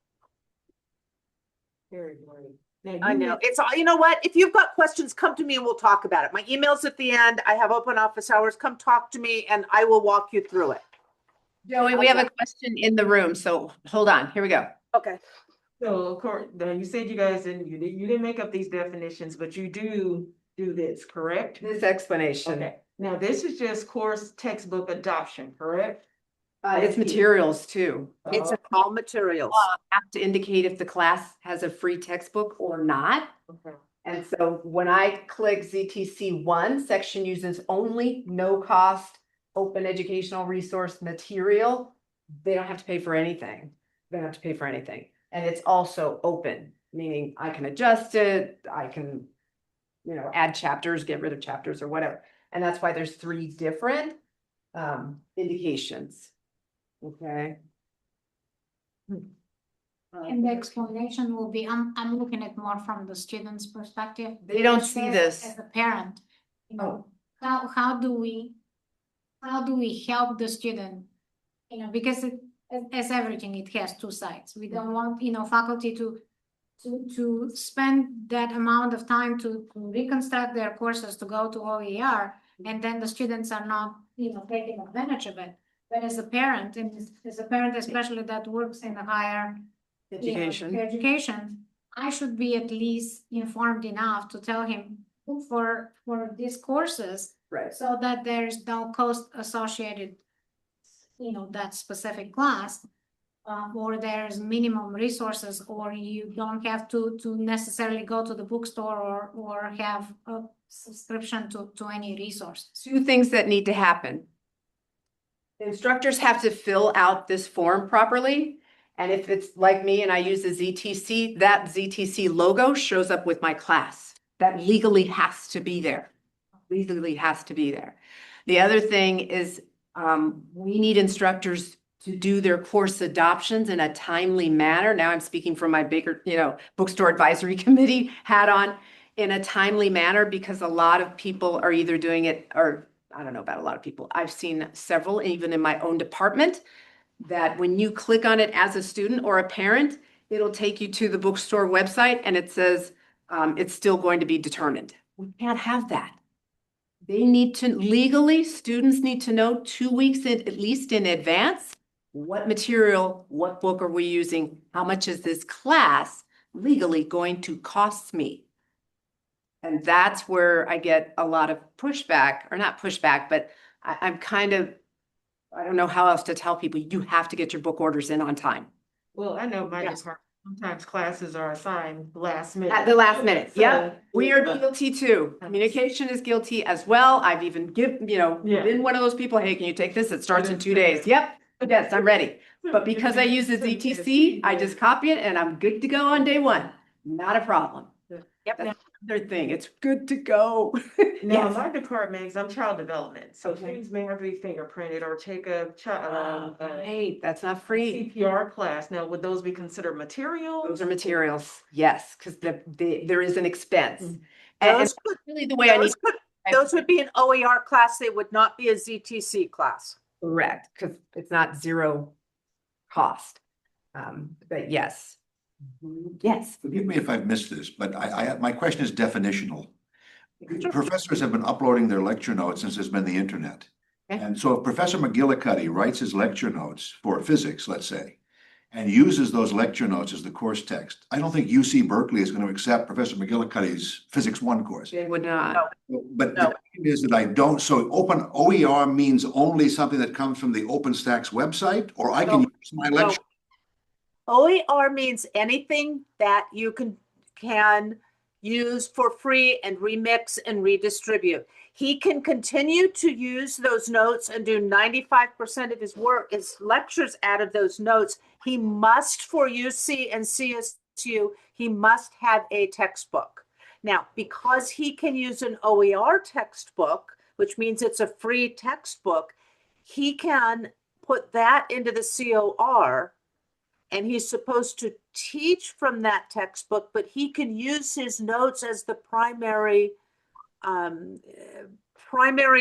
Very great. I know. It's, you know what? If you've got questions, come to me and we'll talk about it. My email's at the end. I have open office hours. Come talk to me and I will walk you through it. Joey, we have a question in the room, so hold on. Here we go. Okay. So of course, you said you guys didn't, you didn't make up these definitions, but you do this, correct? This explanation. Okay, now this is just course textbook adoption, correct? It's materials too. It's all materials. Have to indicate if the class has a free textbook or not. Okay. And so when I click ZTC 1, section uses only no cost open educational resource material, they don't have to pay for anything. They don't have to pay for anything. And it's also open, meaning I can adjust it, I can, you know, add chapters, get rid of chapters or whatever. And that's why there's 3 different indications. Okay. And the explanation will be, I'm looking at more from the student's perspective. They don't see this. As a parent, you know, how do we help the student? You know, because as everything, it has 2 sides. We don't want, you know, faculty to spend that amount of time to reconstruct their courses to go to OER, and then the students are not, you know, taking advantage of it. But as a parent, and as a parent especially that works in the higher education, I should be at least informed enough to tell him for these courses, Right. so that there's no cost associated, you know, that specific class, or there's minimum resources, or you don't have to necessarily go to the bookstore or have a subscription to any resource. 2 things that need to happen. Instructors have to fill out this form properly. And if it's like me and I use a ZTC, that ZTC logo shows up with my class. That legally has to be there. Legally has to be there. The other thing is we need instructors to do their course adoptions in a timely manner. Now I'm speaking from my bigger, you know, bookstore advisory committee hat on, in a timely manner, because a lot of people are either doing it, or I don't know about a lot of people. I've seen several, even in my own department, that when you click on it as a student or a parent, it'll take you to the bookstore website and it says it's still going to be determined. We can't have that. They need to, legally, students need to know 2 weeks at least in advance, what material, what book are we using? How much is this class legally going to cost me? And that's where I get a lot of pushback, or not pushback, but I'm kind of, I don't know how else to tell people, you have to get your book orders in on time. Well, I know my department, sometimes classes are assigned last minute. At the last minute, So, yeah. We are guilty too. Communication is guilty as well. I've even been one of those people, hey, can you take this? It starts in 2 days. Yep, yes, I'm ready. But because I use the ZTC, I just copy it and I'm good to go on day 1. Not a problem. Yep. That's another thing. It's good to go. Now, Yes. my department is, I'm child development, so Okay. things may have to be fingerprinted or take a child, Hey, that's not free. CPR class. Now, would those be considered materials? Those are materials, yes, because there is an expense. And Those could, really the way I need. those would be an OER class. They would not be a ZTC class. Correct, because it's not zero cost. But yes. Yes. Forgive me if I've missed this, but my question is definitional. Professors have been uploading their lecture notes since there's been the internet. Okay. And so if Professor McGillicuddy writes his lecture notes for physics, let's say, and uses those lecture notes as the course text, I don't think UC Berkeley is going to accept Professor McGillicuddy's Physics 1 course. They would not. But the point is that I don't, so open OER means only something that comes from the OpenStax website, or I can use my lecture. OER means anything that you can use for free and remix and redistribute. He can continue to use those notes and do 95% of his work, his lectures out of those notes. He must, for UC and CSU, he must have a textbook. Now, because he can use an OER textbook, which means it's a free textbook, he can put that into the COR, and he's supposed to teach from that textbook, but he can use his notes as the primary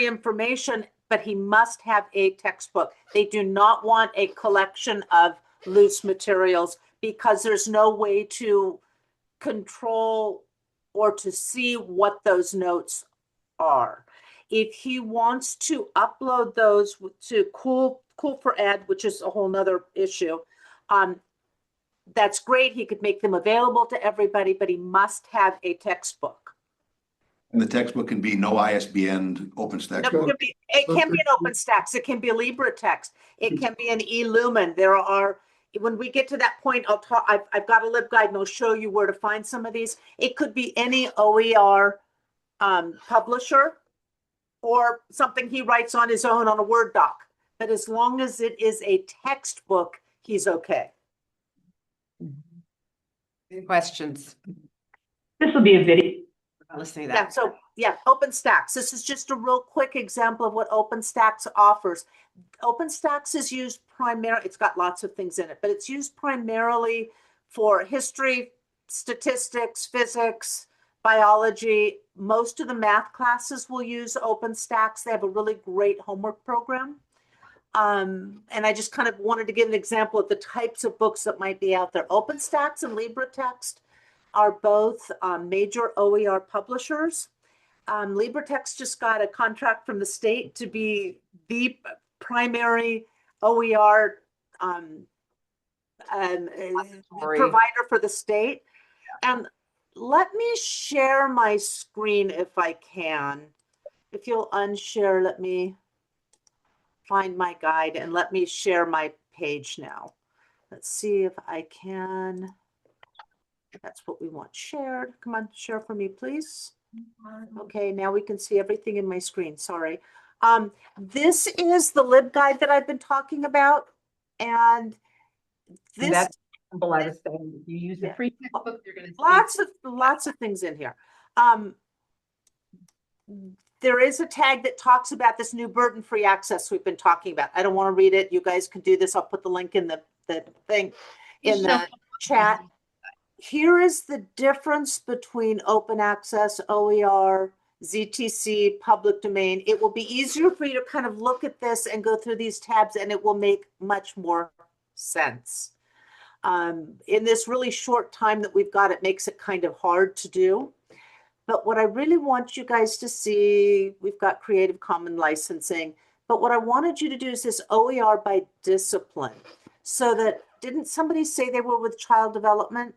information, but he must have a textbook. They do not want a collection of loose materials because there's no way to control or to see what those notes are. If he wants to upload those to Cool for Ed, which is a whole nother issue, that's great. He could make them available to everybody, but he must have a textbook. And the textbook can be no ISBN OpenStax. No, it can be an OpenStax. It can be a LibreText. It can be an eLumen. There are, when we get to that point, I'll talk. I've got a LibGuide and I'll show you where to find some of these. It could be any OER publisher or something he writes on his own on a Word doc. But as long as it is a textbook, he's okay. Any questions? This will be a video. Listening to Yeah, that. so yeah, OpenStax. This is just a real quick example of what OpenStax offers. OpenStax is used primarily, it's got lots of things in it, but it's used primarily for history, statistics, physics, biology. Most of the math classes will use OpenStax. They have a really great homework program. And I just kind of wanted to give an example of the types of books that might be out there. OpenStax and LibreText are both major OER publishers. LibreText just got a contract from the state to be the primary OER provider for the state. And let me share my screen if I can. If you'll unshare, let me find my guide and let me share my page now. Let's see if I can. That's what we want shared. Come on, share for me, please. Okay, now we can see everything in my screen. Sorry. This is the LibGuide that I've been talking about. And this, And that's simple. I was saying, you use a free textbook, you're going to lots of things in here. There is a tag that talks about this new burden-free access we've been talking about. I don't want to read it. You guys can do this. I'll put the link in the thing in the chat. Here is the difference between open access, OER, ZTC, public domain. It will be easier for you to kind of look at this and go through these tabs, and it will make much more sense. In this really short time that we've got, it makes it kind of hard to do. But what I really want you guys to see, we've got Creative Commons licensing, but what I wanted you to do is this OER by discipline. So that, didn't somebody say they were with child development?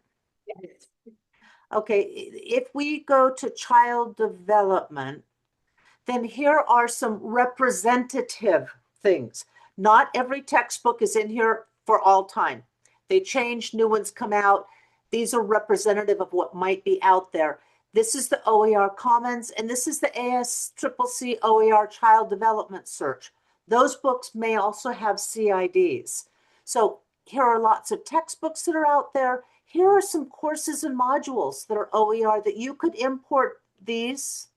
Okay, if we go to child development, then here are some representative things. Not every textbook is in here for all time. They change, new ones come out. These are representative of what might be out there. This is the OER Commons, and this is the ASCCC OER Child Development Search. Those books may also have CIDs. So here are lots of textbooks that are out there. Here are some courses and modules that are OER that you could import these.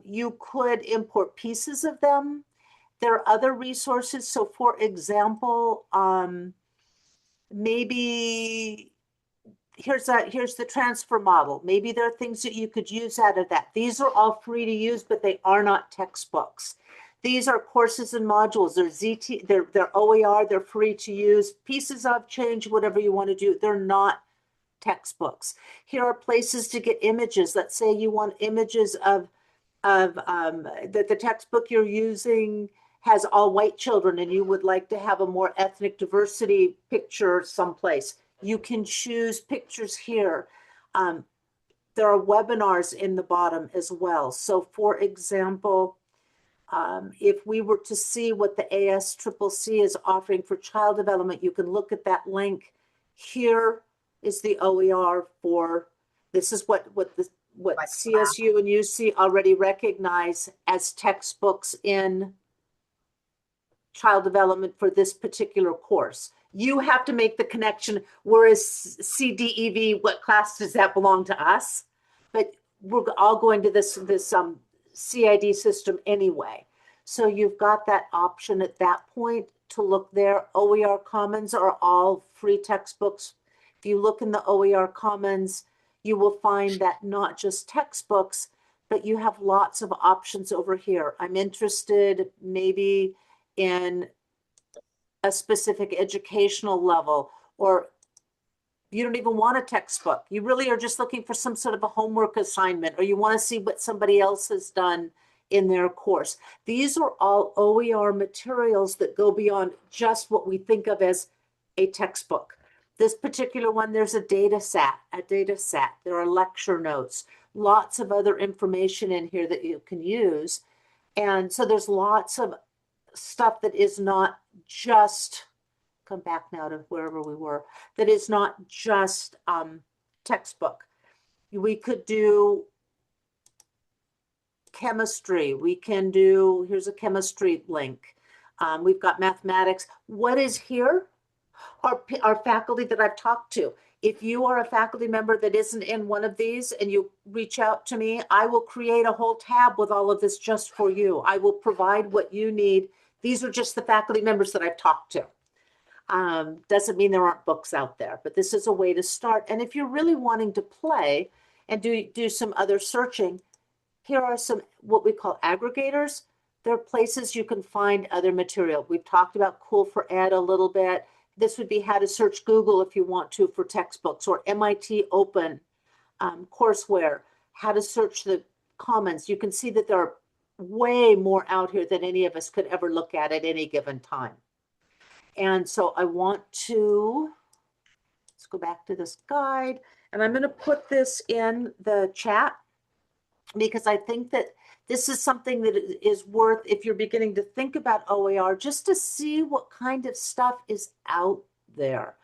You could import pieces of them. There are other resources. So for example, maybe here's the transfer model. Maybe there are things that you could use out of that. These are all free to use, but they are not textbooks. These are courses and modules. They're they're OER, they're free to use, pieces of change, whatever you want to do. They're not textbooks. Here are places to get images. Let's say you want images of that the textbook you're using has all white children and you would like to have a more ethnic diversity picture someplace. You can choose pictures here. There are webinars in the bottom as well. So for example, if we were to see what the ASCCC is offering for child development, you can look at that link. Here is the OER for, this is what CSU and UC already recognize as textbooks in child development for this particular course. You have to make the connection, whereas CDEV, what class does that belong to us? But we're all going to this CID system anyway. So you've got that option at that point to look there. OER Commons are all free textbooks. If you look in the OER Commons, you will find that not just textbooks, but you have lots of options over here. I'm interested maybe in a specific educational level, or you don't even want a textbook. You really are just looking for some sort of a homework assignment, or you want to see what somebody else has done in their course. These are all OER materials that go beyond just what we think of as a textbook. This particular one, there's a data set. There are lecture notes, lots of other information in here that you can use. And so there's lots of stuff that is not just, come back now to wherever we were, that is not just textbook. We could do chemistry. We can do, here's a chemistry link. We've got mathematics. What is here? Our faculty that I've talked to. If you are a faculty member that isn't in one of these and you reach out to me, I will create a whole tab with all of this just for you. I will provide what you need. These are just the faculty members that I've talked to. Doesn't mean there aren't books out there, but this is a way to start. And if you're really wanting to play and do some other searching, here are some what we call aggregators. There are places you can find other material. We've talked about Cool for Ed a little bit. This would be how to search Google if you want to for textbooks, or MIT Open, courseware, how to search the Commons. You can see that there are way more out here than any of us could ever look at any given time. And so I want to, let's go back to this guide, and I'm going to put this in the chat because I think that this is something that is worth, if you're beginning to think about OER, just to see what kind of stuff is out there.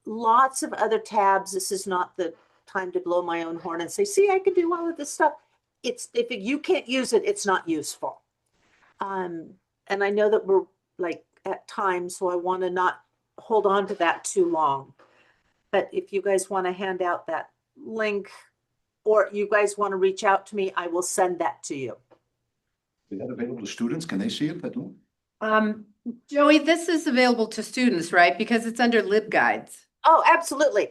Lots of other tabs. This is not the time to blow my own horn and say, see, I can do all of this stuff. If you can't use it, it's not useful. And I know that we're like at time, so I want to not hold on to that too long. But if you guys want to hand out that link, or you guys want to reach out to me, I will send that to you. Is that available to students? Can they see it? Joey, this is available to students, right? Because it's under LibGuides. Oh, absolutely.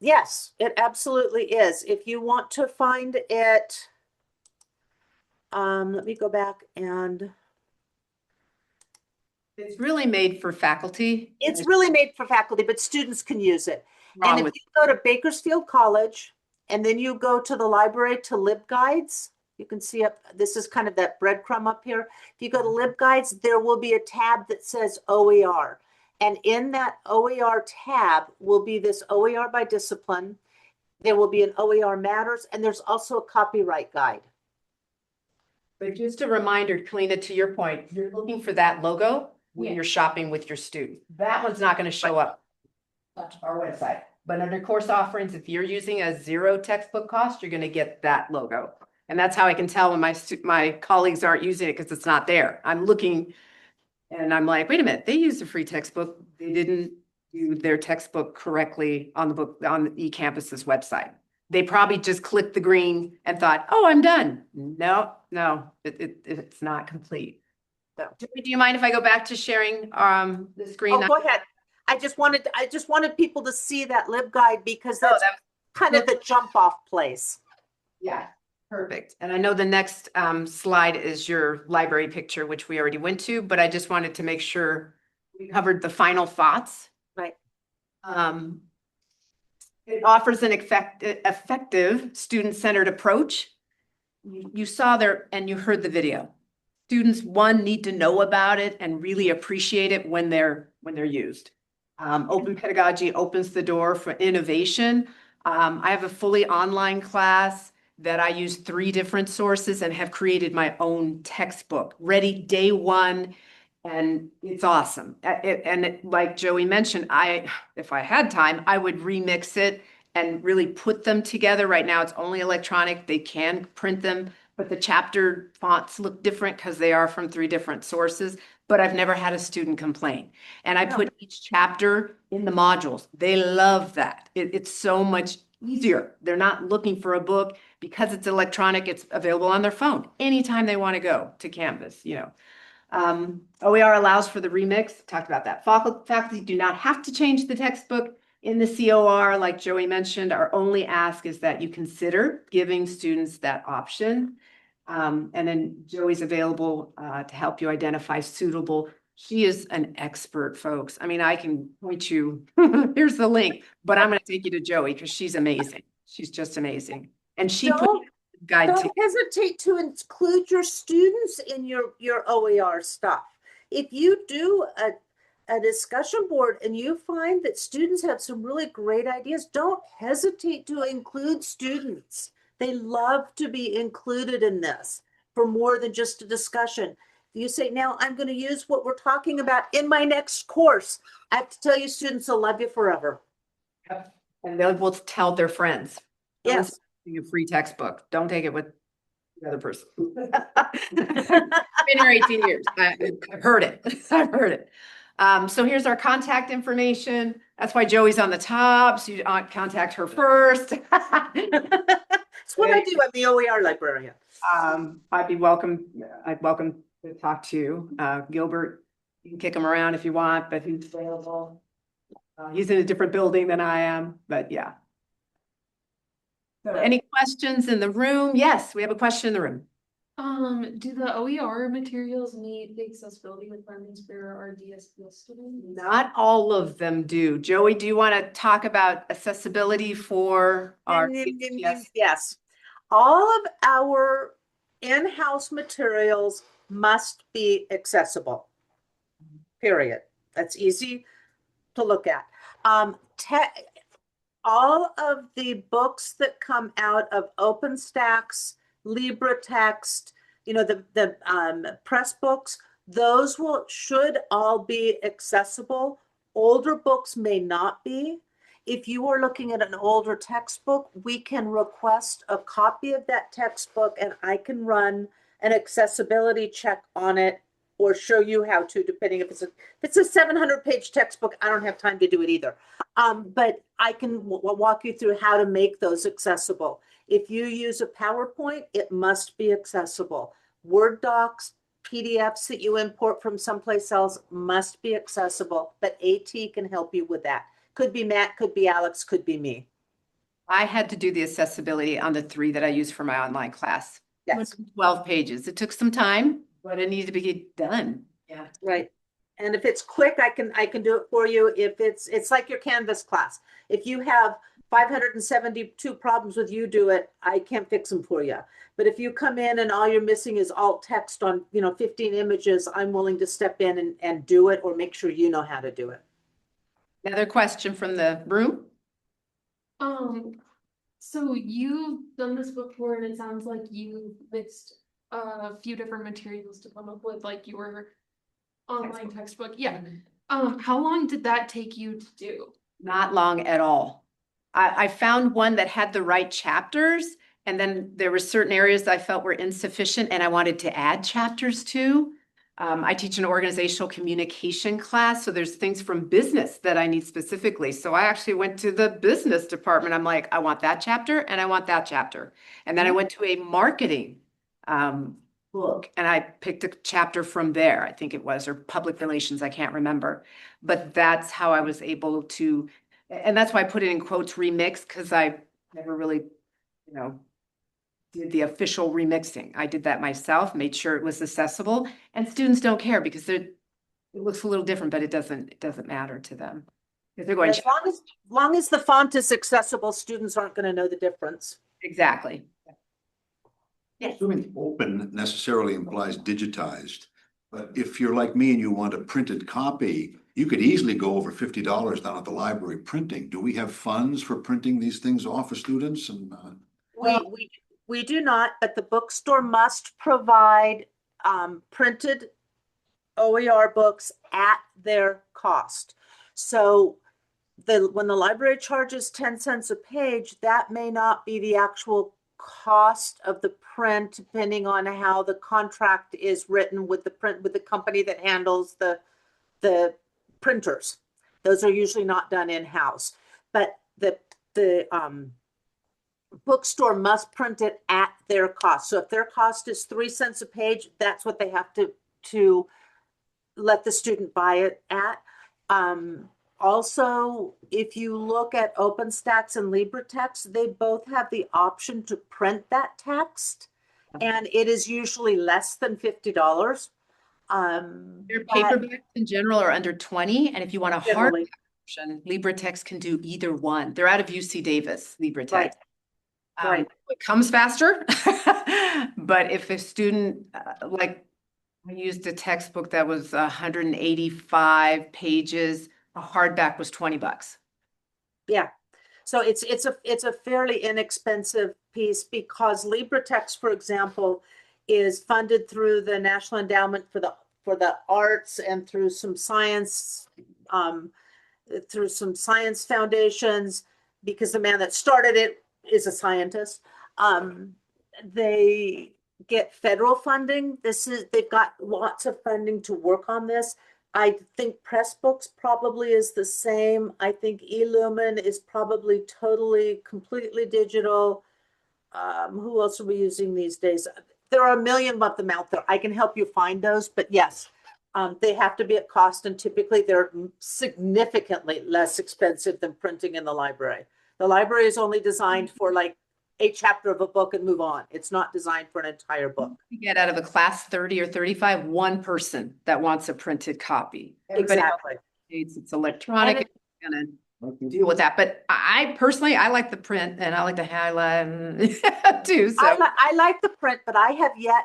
Yes, it absolutely is. If you want to find it, let me go back and. It's really made for faculty. It's really made for faculty, but students can use it. And if you go to Bakersfield College and then you go to the library to LibGuides, you can see up, this is kind of that breadcrumb up here. If you go to LibGuides, there will be a tab that says OER. And in that OER tab will be this OER by discipline. There will be an OER matters, and there's also a copyright guide. But just a reminder, Kalina, to your point, you're looking for that logo when you're shopping with your student. That one's not going to show up on our website. But under course offerings, if you're using a zero textbook cost, you're going to get that logo. And that's how I can tell when my colleagues aren't using it, because it's not there. I'm looking and I'm like, wait a minute, they used a free textbook. They didn't do their textbook correctly on the eCampus's website. They probably just clicked the green and thought, oh, I'm done. No, it's not complete. So, do you mind if I go back to sharing the screen? Oh, go ahead. I just wanted people to see that LibGuide because that's kind of the jump off place. Yeah. Perfect. And I know the next slide is your library picture, which we already went to, but I just wanted to make sure we covered the final thoughts. Right. It offers an effective student-centered approach. You saw there and you heard the video. Students, one, need to know about it and really appreciate it when they're used. Open pedagogy opens the door for innovation. I have a fully online class that I use 3 different sources and have created my own textbook, ready day one, and it's awesome. Like Joey mentioned, if I had time, I would remix it and really put them together. Right now, it's only electronic. They can print them, but the chapter fonts look different because they are from 3 different sources. But I've never had a student complain. And I put each chapter in the modules. They love that. It's so much easier. They're not looking for a book because it's electronic. It's available on their phone anytime they want to go to Canvas, you know. OER allows for the remix. Talked about that. Faculty do not have to change the textbook in the COR. Like Joey mentioned, our only ask is that you consider giving students that option. And then Joey's available to help you identify suitable. She is an expert, folks. I mean, I can point you, here's the link, but I'm going to take you to Joey because she's amazing. She's just amazing. And she put the guide Don't together. hesitate to include your students in your OER stuff. If you do a discussion board and you find that students have some really great ideas, don't hesitate to include students. They love to be included in this for more than just a discussion. You say, now I'm going to use what we're talking about in my next course. I have to tell you, students will love you forever. And they will tell their friends. Yes. A free textbook. Don't take it with the other person. Been here 18 years. I've heard it. I've heard it. So here's our contact information. That's why Joey's on the top. So you contact her first. That's what I do. I'm the OER librarian. I'd welcome to talk to you. Gilbert, you can kick him around if you want, but he's available. He's in a different building than I am, but yeah. So any questions in the room? Yes, we have a question in the room. Do the OER materials meet the accessibility requirements for our DSPS students? Not all of them do. Joey, do you want to talk about accessibility for our? Yes. All of our in-house materials must be accessible. Period. That's easy to look at. All of the books that come out of OpenStax, LibreText, you know, the press books, those should all be accessible. Older books may not be. If you are looking at an older textbook, we can request a copy of that textbook and I can run an accessibility check on it or show you how to, depending if it's a 700-page textbook, I don't have time to do it either. But I can walk you through how to make those accessible. If you use a PowerPoint, it must be accessible. Word docs, PDFs that you import from someplace else must be accessible, but AT can help you with that. Could be Matt, could be Alex, could be me. I had to do the accessibility on the 3 that I use for my online class. Yes. 12 pages. It took some time, but it needed to be done. Yeah. Right. And if it's quick, I can do it for you. If it's like your Canvas class. If you have 572 problems with you do it, I can't fix them for you. But if you come in and all you're missing is alt text on, 15 images, I'm willing to step in and do it or make sure you know how to do it. Another question from the room? So you've done this before and it sounds like you mixed a few different materials to come up with like your online textbook. Yeah. How long did that take you to do? Not long at all. I found one that had the right chapters, and then there were certain areas that I felt were insufficient and I wanted to add chapters to. I teach an organizational communication class, so there's things from business that I need specifically. So I actually went to the business department. I'm like, I want that chapter and I want that chapter. And then I went to a marketing book and I picked a chapter from there, I think it was, or public relations, I can't remember. But that's how I was able to, and that's why I put it in quotes remix, because I never really, did the official remixing. I did that myself, made sure it was accessible, and students don't care because it looks a little different, but it doesn't matter to them. If they're going, As long as the font is accessible, students aren't going to know the difference. exactly. Yes. Assuming open necessarily implies digitized, but if you're like me and you want a printed copy, you could easily go over $50 down at the library printing. Do we have funds for printing these things off for students? And We do not, but the bookstore must provide printed OER books at their cost. So when the library charges 10 cents a page, that may not be the actual cost of the print, depending on how the contract is written with the company that handles the printers. Those are usually not done in-house, but the bookstore must print it at their cost. So if their cost is 3 cents a page, that's what they have to let the student buy it at. Also, if you look at OpenStax and LibreText, they both have the option to print that text, and it is usually less than $50. Their paperbacks in general are under 20, and if you want a hard Generally. version, LibreText can do either one. They're out of UC Davis, LibreText. Right. Right. It comes faster, but if a student, like I used a textbook that was 185 pages, a hardback was $20. Yeah. So it's a fairly inexpensive piece because LibreText, for example, is funded through the National Endowment for the Arts and through some science foundations, because the man that started it is a scientist. They get federal funding. They've got lots of funding to work on this. I think Pressbooks probably is the same. I think eLumen is probably completely digital. Who else are we using these days? There are a million of them out there. I can help you find those, but yes, they have to be at cost, and typically they're significantly less expensive than printing in the library. The library is only designed for like a chapter of a book and move on. It's not designed for an entire book. You get out of a class 30 or 35, one person that wants a printed copy. Exactly. It's electronic. It's gonna deal with that. But I personally, I like the print and I like to highlight too. So I like the print, but I have yet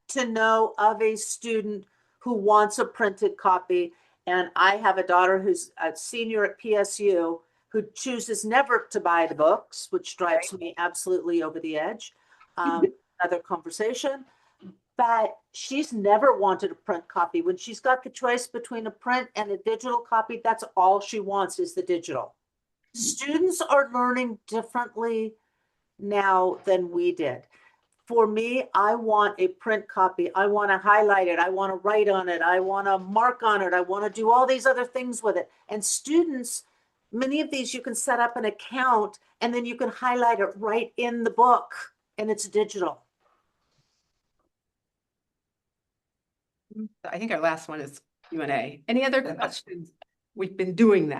to know of a student who wants a printed copy. And I have a daughter who's a senior at PSU who chooses never to buy the books, which drives me absolutely over the edge. Another conversation. But she's never wanted a print copy. When she's got the choice between a print and a digital copy, that's all she wants is the digital. Students are learning differently now than we did. For me, I want a print copy. I want to highlight it. I want to write on it. I want to mark on it. I want to do all these other things with it. And students, many of these you can set up an account and then you can highlight it right in the book, and it's digital. I think our last one is Q&A. Any other questions? We've been doing that.